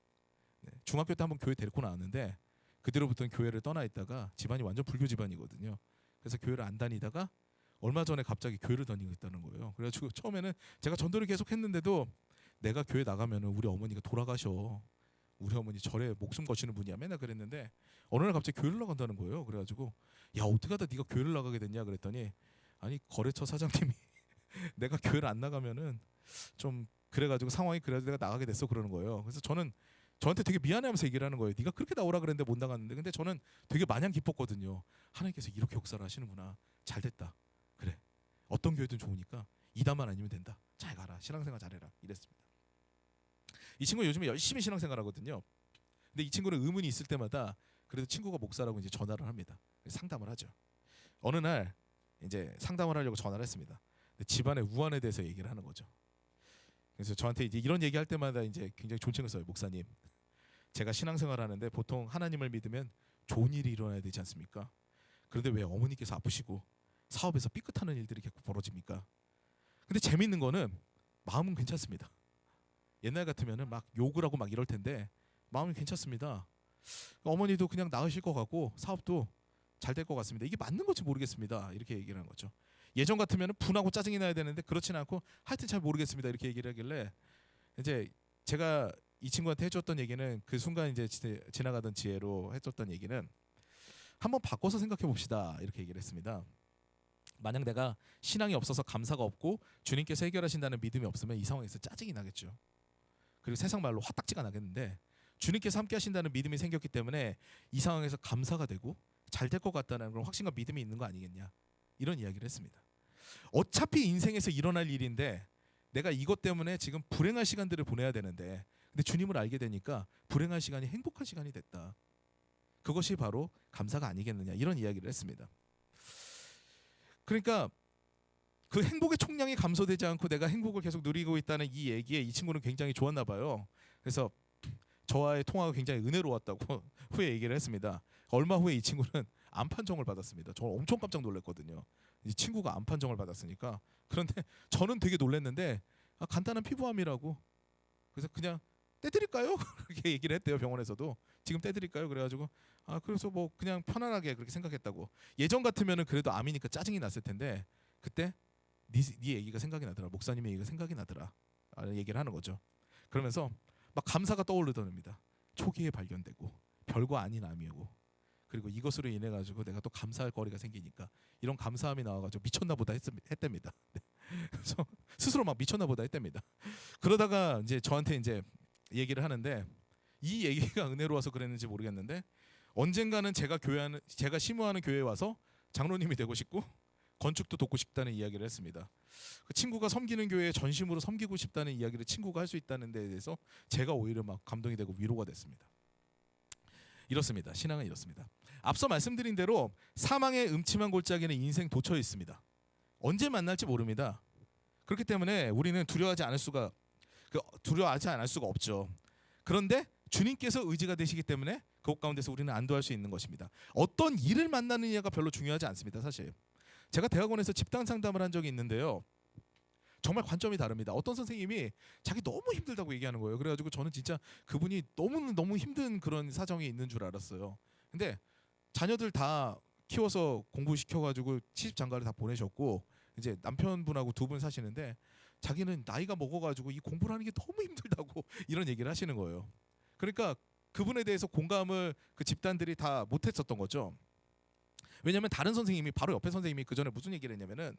네. 중학교 때 한번 교회 데리고 나왔는데 그 뒤로부터는 교회를 떠나 있다가 집안이 완전 불교 집안이거든요. 그래서 교회를 안 다니다가 얼마 전에 갑자기 교회를 다니고 있다는 거예요. 그래가지고 처음에는 제가 전도를 계속 했는데도 내가 교회 나가면은 우리 어머니가 돌아가셔. 우리 어머니 절에 목숨 거시는 분이야. 맨날 그랬는데 어느 날 갑자기 교회를 나간다는 거예요. 그래가지고 야 어떻게 하다 네가 교회를 나가게 됐냐 그랬더니 아니 거래처 사장님이 내가 교회를 안 나가면은 좀 그래가지고 상황이 그래서 내가 나가게 됐어 그러는 거예요. 그래서 저는 저한테 되게 미안해하면서 얘기를 하는 거예요. 네가 그렇게 나오라 그랬는데 못 나갔는데. 근데 저는 되게 마냥 기뻤거든요. 하나님께서 이렇게 역사를 하시는구나. 잘 됐다. 그래. 어떤 교회든 좋으니까 이단만 아니면 된다. 잘 가라. 신앙생활 잘해라. 이랬습니다. 이 친구 요즘에 열심히 신앙생활 하거든요. 근데 이 친구는 의문이 있을 때마다 그래도 친구가 목사라고 이제 전화를 합니다. 상담을 하죠. 어느 날 이제 상담을 하려고 전화를 했습니다. 근데 집안의 우환에 대해서 얘기를 하는 거죠. 그래서 저한테 이제 이런 얘기할 때마다 이제 굉장히 존칭을 써요. 목사님, 제가 신앙생활하는데 보통 하나님을 믿으면 좋은 일이 일어나야 되지 않습니까? 그런데 왜 어머니께서 아프시고 사업에서 삐끗하는 일들이 계속 벌어집니까? 근데 재밌는 거는 마음은 괜찮습니다. 옛날 같으면은 막 욕을 하고 막 이럴 텐데 마음은 괜찮습니다. 어머니도 그냥 나으실 것 같고 사업도 잘 될 것 같습니다. 이게 맞는 건지 모르겠습니다. 이렇게 얘기를 하는 거죠. 예전 같으면 분하고 짜증이 나야 되는데 그렇지는 않고 하여튼 잘 모르겠습니다. 이렇게 얘기를 하길래 이제 제가 이 친구한테 해줬던 얘기는 그 순간 이제 지나가던 지혜로 해줬던 얘기는 한번 바꿔서 생각해 봅시다. 이렇게 얘기를 했습니다. 만약 내가 신앙이 없어서 감사가 없고 주님께서 해결하신다는 믿음이 없으면 이 상황에서 짜증이 나겠죠. 그리고 세상 말로 화딱지가 나겠는데 주님께서 함께 하신다는 믿음이 생겼기 때문에 이 상황에서 감사가 되고 잘 될 것 같다는 그런 확신과 믿음이 있는 거 아니겠냐. 이런 이야기를 했습니다. 어차피 인생에서 일어날 일인데 내가 이것 때문에 지금 불행한 시간들을 보내야 되는데 근데 주님을 알게 되니까 불행한 시간이 행복한 시간이 됐다. 그것이 바로 감사가 아니겠느냐. 이런 이야기를 했습니다. 그러니까 그 행복의 총량이 감소되지 않고 내가 행복을 계속 누리고 있다는 이 얘기에 이 친구는 굉장히 좋았나 봐요. 그래서 저와의 통화가 굉장히 은혜로웠다고 후에 얘기를 했습니다. 얼마 후에 이 친구는 암 판정을 받았습니다. 저는 엄청 깜짝 놀랐거든요. 이 친구가 암 판정을 받았으니까. 그런데 저는 되게 놀랐는데 간단한 피부암이라고. 그래서 그냥 떼드릴까요? 그렇게 얘기를 했대요. 병원에서도 지금 떼드릴까요? 그래가지고 그래서 뭐 그냥 편안하게 그렇게 생각했다고. 예전 같으면은 그래도 암이니까 짜증이 났을 텐데 그때 네 얘기가 생각이 나더라. 목사님의 얘기가 생각이 나더라. 얘기를 하는 거죠. 그러면서 막 감사가 떠오르더랍니다. 초기에 발견되고 별거 아닌 암이고 그리고 이것으로 인해 가지고 내가 또 감사할 거리가 생기니까 이런 감사함이 나와가지고 미쳤나 보다 했답니다. 그래서 스스로 막 미쳤나 보다 했답니다. 그러다가 이제 저한테 이제 얘기를 하는데 이 얘기가 은혜로워서 그랬는지 모르겠는데 언젠가는 제가 심호하는 교회에 와서 장로님이 되고 싶고 건축도 돕고 싶다는 이야기를 했습니다. 그 친구가 섬기는 교회에 전심으로 섬기고 싶다는 이야기를 친구가 할 수 있다는 데에 대해서 제가 오히려 막 감동이 되고 위로가 됐습니다. 이렇습니다. 신앙은 이렇습니다. 앞서 말씀드린 대로 사망의 음침한 골짜기는 인생 도처에 있습니다. 언제 만날지 모릅니다. 그렇기 때문에 우리는 두려워하지 않을 수가 없죠. 그런데 주님께서 의지가 되시기 때문에 그곳 가운데서 우리는 안도할 수 있는 것입니다. 어떤 일을 만나느냐가 별로 중요하지 않습니다. 사실 제가 대학원에서 집단 상담을 한 적이 있는데요. 정말 관점이 다릅니다. 어떤 선생님이 자기 너무 힘들다고 얘기하는 거예요. 그래가지고 저는 진짜 그분이 너무 힘든 그런 사정이 있는 줄 알았어요. 근데 자녀들 다 키워서 공부시켜가지고 시집장가를 다 보내셨고 이제 남편분하고 두 분 사시는데 자기는 나이가 먹어가지고 이 공부를 하는 게 너무 힘들다고 이런 얘기를 하시는 거예요. 그러니까 그분에 대해서 공감을 그 집단들이 다 못했었던 거죠. 왜냐하면 다른 선생님이 바로 옆에 선생님이 그 전에 무슨 얘기를 했냐면은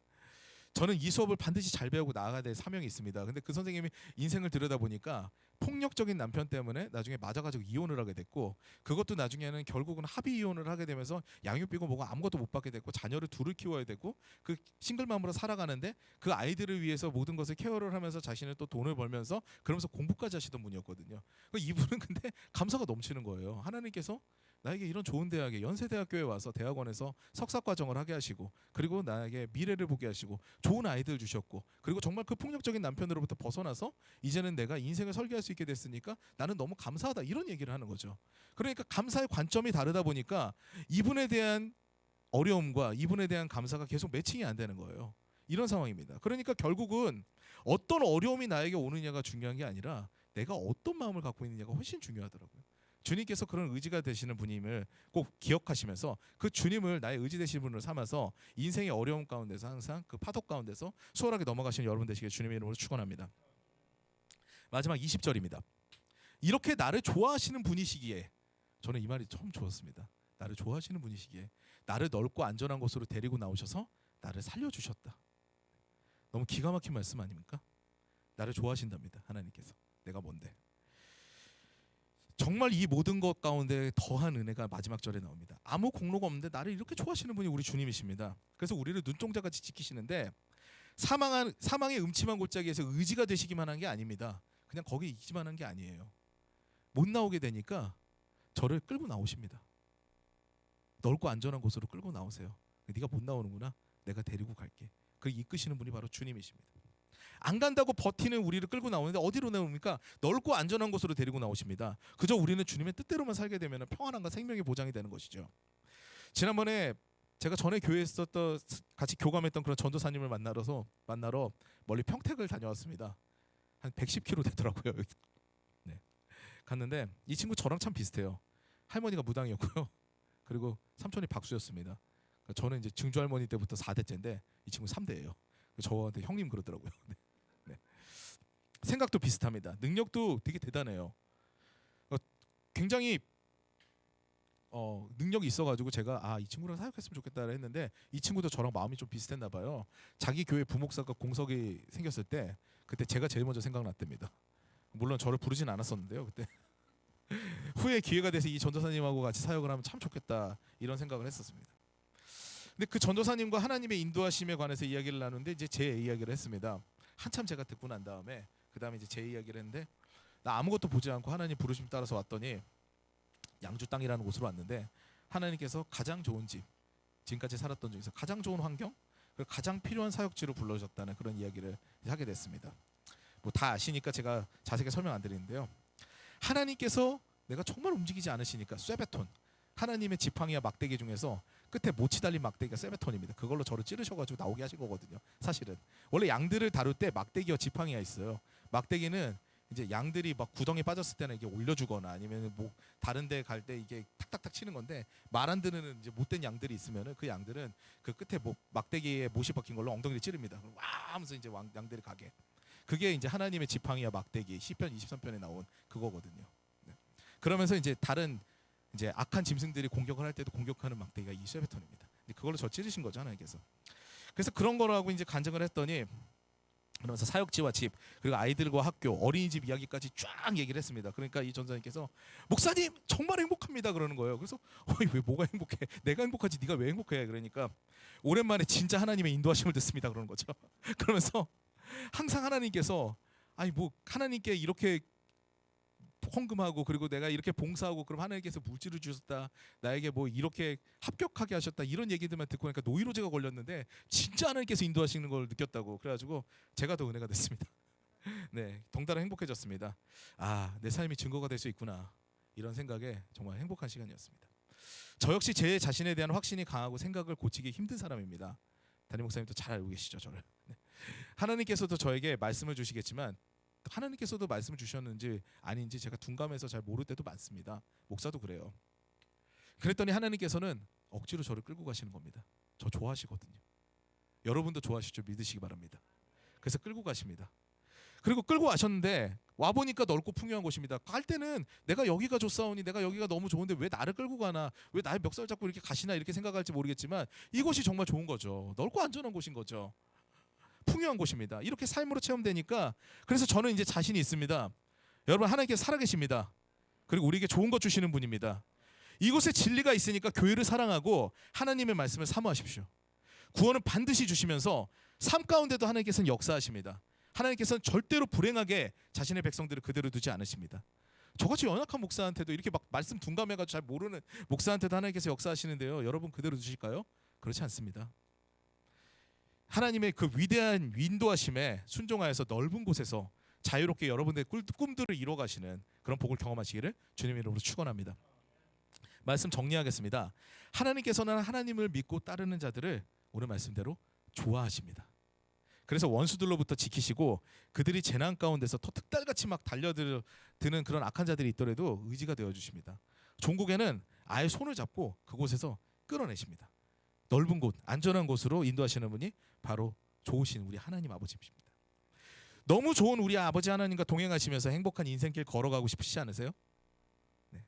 저는 이 수업을 반드시 잘 배우고 나아가야 될 사명이 있습니다. 근데 그 선생님이 인생을 들여다보니까 폭력적인 남편 때문에 나중에 맞아가지고 이혼을 하게 됐고 그것도 나중에는 결국은 합의 이혼을 하게 되면서 양육비고 뭐고 아무것도 못 받게 됐고 자녀를 둘을 키워야 되고 그 싱글맘으로 살아가는데 그 아이들을 위해서 모든 것을 케어를 하면서 자신은 또 돈을 벌면서 그러면서 공부까지 하시던 분이었거든요. 이분은 근데 감사가 넘치는 거예요. 하나님께서 나에게 이런 좋은 대학에 연세대학교에 와서 대학원에서 석사과정을 하게 하시고 그리고 나에게 미래를 보게 하시고 좋은 아이들 주셨고 그리고 정말 그 폭력적인 남편으로부터 벗어나서 이제는 내가 인생을 설계할 수 있게 됐으니까 나는 너무 감사하다 이런 얘기를 하는 거죠. 그러니까 감사의 관점이 다르다 보니까 이분에 대한 어려움과 이분에 대한 감사가 계속 매칭이 안 되는 거예요. 이런 상황입니다. 그러니까 결국은 어떤 어려움이 나에게 오느냐가 중요한 게 아니라 내가 어떤 마음을 갖고 있느냐가 훨씬 중요하더라고요. 주님께서 그런 의지가 되시는 분임을 꼭 기억하시면서 그 주님을 나의 의지 되시는 분으로 삼아서 인생의 어려움 가운데서 항상 그 파도 가운데서 수월하게 넘어가시는 여러분 되시길 주님의 이름으로 축원합니다. 마지막 20절입니다. 이렇게 나를 좋아하시는 분이시기에 저는 이 말이 참 좋았습니다. 나를 좋아하시는 분이시기에 나를 넓고 안전한 곳으로 데리고 나오셔서 나를 살려주셨다. 너무 기가 막힌 말씀 아닙니까? 나를 좋아하신답니다. 하나님께서. 내가 뭔데? 정말 이 모든 것 가운데 더한 은혜가 마지막 절에 나옵니다. 아무 공로가 없는데 나를 이렇게 좋아하시는 분이 우리 주님이십니다. 그래서 우리를 눈동자같이 지키시는데 사망의 음침한 골짜기에서 의지가 되시기만 한 게 아닙니다. 그냥 거기 있기만 한 게 아니에요. 못 나오게 되니까 저를 끌고 나오십니다. 넓고 안전한 곳으로 끌고 나오세요. 네가 못 나오는구나. 내가 데리고 갈게. 그 이끄시는 분이 바로 주님이십니다. 안 간다고 버티는 우리를 끌고 나오는데 어디로 나옵니까? 넓고 안전한 곳으로 데리고 나오십니다. 그저 우리는 주님의 뜻대로만 살게 되면 평안함과 생명이 보장이 되는 것이죠. 지난번에 제가 전에 교회에 있었던 같이 교감했던 그런 전도사님을 만나러 멀리 평택을 다녀왔습니다. 한 110km 되더라고요. 네. 갔는데 이 친구 저랑 참 비슷해요. 할머니가 무당이었고요. 그리고 삼촌이 박수였습니다. 저는 이제 증조 할머니 때부터 4대째인데 이 친구 3대예요. 저한테 형님 그러더라고요. 네. 생각도 비슷합니다. 능력도 되게 대단해요. 굉장히 능력이 있어가지고 제가 이 친구랑 사역했으면 좋겠다 했는데 이 친구도 저랑 마음이 좀 비슷했나 봐요. 자기 교회 부목사가 공석이 생겼을 때 그때 제가 제일 먼저 생각났답니다. 물론 저를 부르진 않았었는데요. 그때 후에 기회가 돼서 이 전도사님하고 같이 사역을 하면 참 좋겠다 이런 생각을 했었습니다. 근데 그 전도사님과 하나님의 인도하심에 관해서 이야기를 나누는데 이제 제 이야기를 했습니다. 한참 제가 듣고 난 다음에 그 다음에 이제 제 이야기를 했는데 나 아무것도 보지 않고 하나님 부르심 따라서 왔더니 양주 땅이라는 곳으로 왔는데 하나님께서 가장 좋은 집, 지금까지 살았던 중에서 가장 좋은 환경, 그리고 가장 필요한 사역지로 불러주셨다는 그런 이야기를 하게 됐습니다. 뭐 다 아시니까 제가 자세하게 설명 안 드리는데요. 하나님께서 내가 정말 움직이지 않으시니까 쇠베톤, 하나님의 지팡이와 막대기 중에서 끝에 못이 달린 막대기가 쇠베톤입니다. 그걸로 저를 찌르셔가지고 나오게 하신 거거든요. 사실은 원래 양들을 다룰 때 막대기와 지팡이가 있어요. 막대기는 이제 양들이 막 구덩이 빠졌을 때는 이게 올려주거나 아니면 뭐 다른 데 갈 때 이게 탁탁탁 치는 건데, 말 안 듣는 이제 못된 양들이 있으면은 그 양들은 그 끝에 막대기에 못이 박힌 걸로 엉덩이를 찌릅니다. 그럼 와 하면서 이제 양들이 가게. 그게 이제 하나님의 지팡이와 막대기, 시편 23편에 나온 그거거든요. 네. 그러면서 이제 다른 이제 악한 짐승들이 공격을 할 때도 공격하는 막대기가 이 쇠베톤입니다. 그걸로 저 찌르신 거죠, 하나님께서. 그래서 그런 거라고 이제 간증을 했더니, 그러면서 사역지와 집, 그리고 아이들과 학교, 어린이집 이야기까지 쫙 얘기를 했습니다. 그러니까 이 전사님께서 목사님 정말 행복합니다 그러는 거예요. 그래서 왜 뭐가 행복해? 내가 행복하지 네가 왜 행복해? 그러니까 오랜만에 진짜 하나님의 인도하심을 듣습니다 그러는 거죠. 그러면서 항상 하나님께서 아니 뭐 하나님께 이렇게 헌금하고 그리고 내가 이렇게 봉사하고 그럼 하나님께서 물질을 주셨다, 나에게 뭐 이렇게 합격하게 하셨다, 이런 얘기들만 듣고 나니까 노이로제가 걸렸는데 진짜 하나님께서 인도하시는 걸 느꼈다고. 그래가지고 제가 더 은혜가 됐습니다. 네, 덩달아 행복해졌습니다. 아, 내 삶이 증거가 될 수 있구나, 이런 생각에 정말 행복한 시간이었습니다. 저 역시 제 자신에 대한 확신이 강하고 생각을 고치기 힘든 사람입니다. 담임 목사님도 잘 알고 계시죠 저를. 네. 하나님께서도 저에게 말씀을 주시겠지만 하나님께서도 말씀을 주셨는지 아닌지 제가 둔감해서 잘 모를 때도 많습니다. 목사도 그래요. 그랬더니 하나님께서는 억지로 저를 끌고 가시는 겁니다. 저 좋아하시거든요. 여러분도 좋아하시죠? 믿으시기 바랍니다. 그래서 끌고 가십니다. 그리고 끌고 가셨는데 와보니까 넓고 풍요한 곳입니다. 갈 때는 내가 여기가 좋사오니, 내가 여기가 너무 좋은데 왜 나를 끌고 가나, 왜 나의 멱살 잡고 이렇게 가시나, 이렇게 생각할지 모르겠지만 이곳이 정말 좋은 거죠. 넓고 안전한 곳인 거죠. 풍요한 곳입니다. 이렇게 삶으로 체험되니까, 그래서 저는 이제 자신이 있습니다. 여러분, 하나님께서 살아계십니다. 그리고 우리에게 좋은 것 주시는 분입니다. 이곳에 진리가 있으니까 교회를 사랑하고 하나님의 말씀을 사모하십시오. 구원은 반드시 주시면서 삶 가운데도 하나님께서는 역사하십니다. 하나님께서는 절대로 불행하게 자신의 백성들을 그대로 두지 않으십니다. 저같이 연약한 목사한테도, 이렇게 막 말씀 둔감해가지고 잘 모르는 목사한테도 하나님께서 역사하시는데요, 여러분 그대로 두실까요? 그렇지 않습니다. 하나님의 그 위대한 인도하심에 순종하여서 넓은 곳에서 자유롭게 여러분들의 꿈들을 이뤄가시는 그런 복을 경험하시기를 주님의 이름으로 축원합니다. 말씀 정리하겠습니다. 하나님께서는 하나님을 믿고 따르는 자들을 오늘 말씀대로 좋아하십니다. 그래서 원수들로부터 지키시고 그들이 재난 가운데서 터득달같이 막 달려드는 그런 악한 자들이 있더라도 의지가 되어주십니다. 종국에는 아예 손을 잡고 그곳에서 끌어내십니다. 넓은 곳, 안전한 곳으로 인도하시는 분이 바로 좋으신 우리 하나님 아버지십니다. 너무 좋은 우리 아버지 하나님과 동행하시면서 행복한 인생길 걸어가고 싶으시지 않으세요? 네.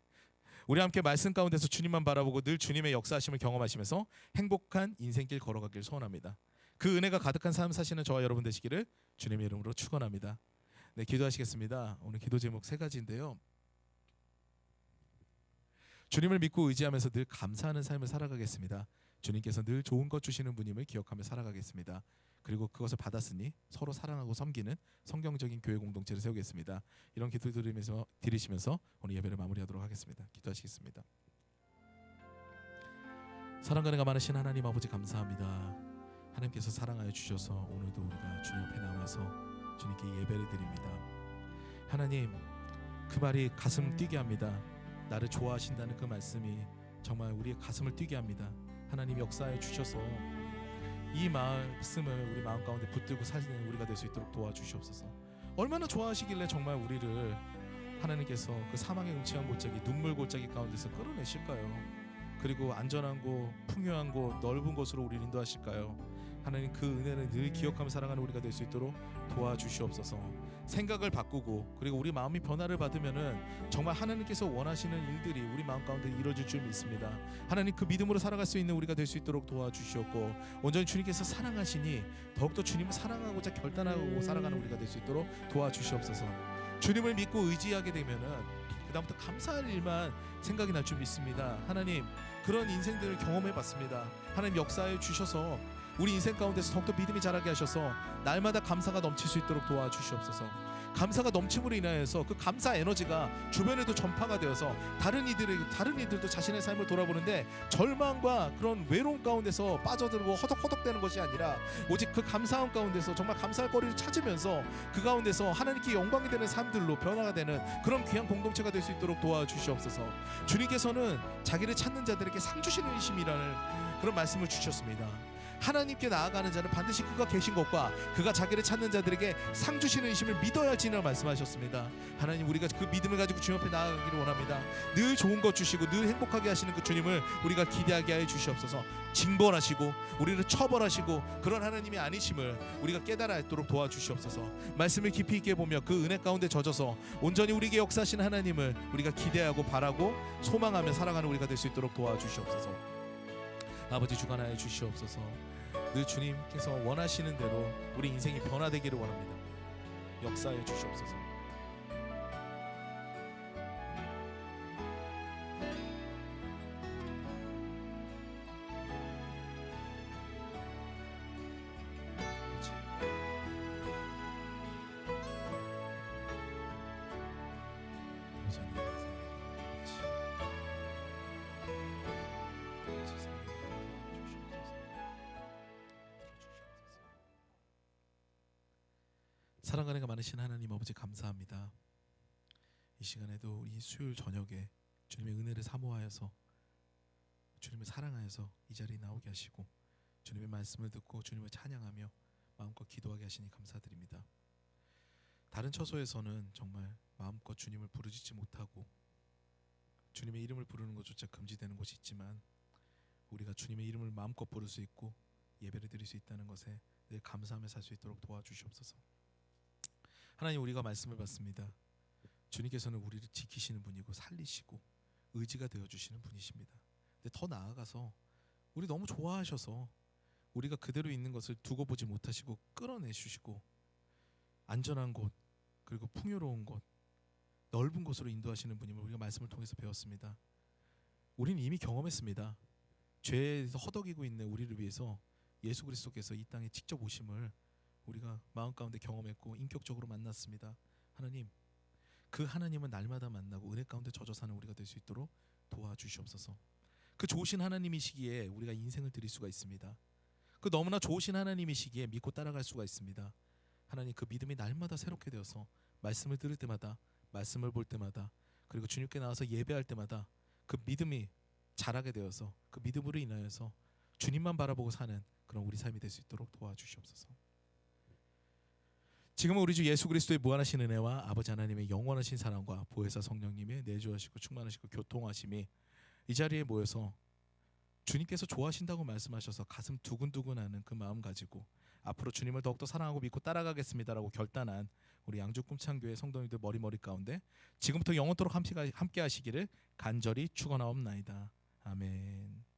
우리 함께 말씀 가운데서 주님만 바라보고 늘 주님의 역사하심을 경험하시면서 행복한 인생길 걸어가길 소원합니다. 그 은혜가 가득한 삶 사시는 저와 여러분 되시기를 주님의 이름으로 축원합니다. 네, 기도하시겠습니다. 오늘 기도 제목 3가지인데요. 주님을 믿고 의지하면서 늘 감사하는 삶을 살아가겠습니다. 주님께서 늘 좋은 것 주시는 분임을 기억하며 살아가겠습니다. 그리고 그것을 받았으니 서로 사랑하고 섬기는 성경적인 교회 공동체를 세우겠습니다. 이런 기도 드리시면서 오늘 예배를 마무리하도록 하겠습니다. 기도하시겠습니다. 사랑과 은혜가 많으신 하나님 아버지, 감사합니다. 하나님께서 사랑하여 주셔서 오늘도 우리가 주님 앞에 나와서 주님께 예배를 드립니다. 하나님, 그 말이 가슴 뛰게 합니다. 나를 좋아하신다는 그 말씀이 정말 우리의 가슴을 뛰게 합니다. 하나님 역사해 주셔서 이 말씀을 우리 마음 가운데 붙들고 사는 우리가 될 수 있도록 도와주시옵소서. 얼마나 좋아하시길래 정말 우리를 하나님께서 그 사망의 음침한 골짜기, 눈물 골짜기 가운데서 끌어내실까요? 그리고 안전한 곳, 풍요한 곳, 넓은 곳으로 우리를 인도하실까요? 하나님, 그 은혜를 늘 기억하며 살아가는 우리가 될 수 있도록 도와주시옵소서. 생각을 바꾸고 그리고 우리 마음이 변화를 받으면은 정말 하나님께서 원하시는 일들이 우리 마음 가운데 이루어질 줄 믿습니다. 하나님, 그 믿음으로 살아갈 수 있는 우리가 될 수 있도록 도와주시옵고, 온전히 주님께서 사랑하시니 더욱더 주님을 사랑하고자 결단하고 살아가는 우리가 될 수 있도록 도와주시옵소서. 주님을 믿고 의지하게 되면은 그다음부터 감사할 일만 생각이 날 줄 믿습니다. 하나님, 그런 인생들을 경험해봤습니다. 하나님 역사해 주셔서 우리 인생 가운데서 더욱더 믿음이 자라게 하셔서 날마다 감사가 넘칠 수 있도록 도와주시옵소서. 감사가 넘침으로 인하여서 그 감사 에너지가 주변에도 전파가 되어서 다른 이들도 자신의 삶을 돌아보는데 절망과 그런 외로움 가운데서 빠져들고 허덕허덕대는 것이 아니라 오직 그 감사함 가운데서 정말 감사할 거리를 찾으면서 그 가운데서 하나님께 영광이 되는 삶들로 변화가 되는 그런 귀한 공동체가 될 수 있도록 도와주시옵소서. 주님께서는 자기를 찾는 자들에게 상 주시는 이심이라는 그런 말씀을 주셨습니다. 하나님께 나아가는 자는 반드시 그가 계신 것과 그가 자기를 찾는 자들에게 상 주시는 이심을 믿어야 할지니라 말씀하셨습니다. 하나님, 우리가 그 믿음을 가지고 주님 앞에 나아가기를 원합니다. 늘 좋은 것 주시고 늘 행복하게 하시는 그 주님을 우리가 기대하게 하여 주시옵소서. 징벌하시고 우리를 처벌하시고 그런 하나님이 아니심을 우리가 깨달아 알도록 도와주시옵소서. 말씀을 깊이 있게 보며 그 은혜 가운데 젖어서 온전히 우리에게 역사하신 하나님을 우리가 기대하고 바라고 소망하며 살아가는 우리가 될 수 있도록 도와주시옵소서. 아버지, 주관하여 주시옵소서. 늘 주님께서 원하시는 대로 우리 인생이 변화되기를 원합니다. 역사하여 주시옵소서. 사랑 은혜가 많으신 하나님 아버지, 감사합니다. 이 시간에도 우리 수요일 저녁에 주님의 은혜를 사모하여서 주님을 사랑하여서 이 자리에 나오게 하시고 주님의 말씀을 듣고 주님을 찬양하며 마음껏 기도하게 하시니 감사드립니다. 다른 처소에서는 정말 마음껏 주님을 부르짖지 못하고 주님의 이름을 부르는 것조차 금지되는 곳이 있지만 우리가 주님의 이름을 마음껏 부를 수 있고 예배를 드릴 수 있다는 것에 늘 감사하며 살 수 있도록 도와주시옵소서. 하나님, 우리가 말씀을 받습니다. 주님께서는 우리를 지키시는 분이고 살리시고 의지가 되어주시는 분이십니다. 근데 더 나아가서 우리 너무 좋아하셔서 우리가 그대로 있는 것을 두고 보지 못하시고 끌어내주시고 안전한 곳, 그리고 풍요로운 곳, 넓은 곳으로 인도하시는 분임을 우리가 말씀을 통해서 배웠습니다. 우리는 이미 경험했습니다. 죄에서 허덕이고 있는 우리를 위해서 예수 그리스도께서 이 땅에 직접 오심을 우리가 마음 가운데 경험했고 인격적으로 만났습니다. 하나님, 그 하나님은 날마다 만나고 은혜 가운데 젖어 사는 우리가 될 수 있도록 도와주시옵소서. 그 좋으신 하나님이시기에 우리가 인생을 드릴 수가 있습니다. 그 너무나 좋으신 하나님이시기에 믿고 따라갈 수가 있습니다. 하나님, 그 믿음이 날마다 새롭게 되어서 말씀을 들을 때마다, 말씀을 볼 때마다, 그리고 주님께 나와서 예배할 때마다 그 믿음이 자라게 되어서 그 믿음으로 인하여서 주님만 바라보고 사는 그런 우리 삶이 될 수 있도록 도와주시옵소서. 지금은 우리 주 예수 그리스도의 무한하신 은혜와 아버지 하나님의 영원하신 사랑과 보혜사 성령님의 내주하시고 충만하시고 교통하심이 이 자리에 모여서 주님께서 좋아하신다고 말씀하셔서 가슴 두근두근하는 그 마음 가지고 앞으로 주님을 더욱더 사랑하고 믿고 따라가겠습니다라고 결단한 우리 양주 꿈창교회 성도님들 머리 가운데 지금부터 영원토록 함께 하시기를 간절히 축원하옵나이다. 아멘.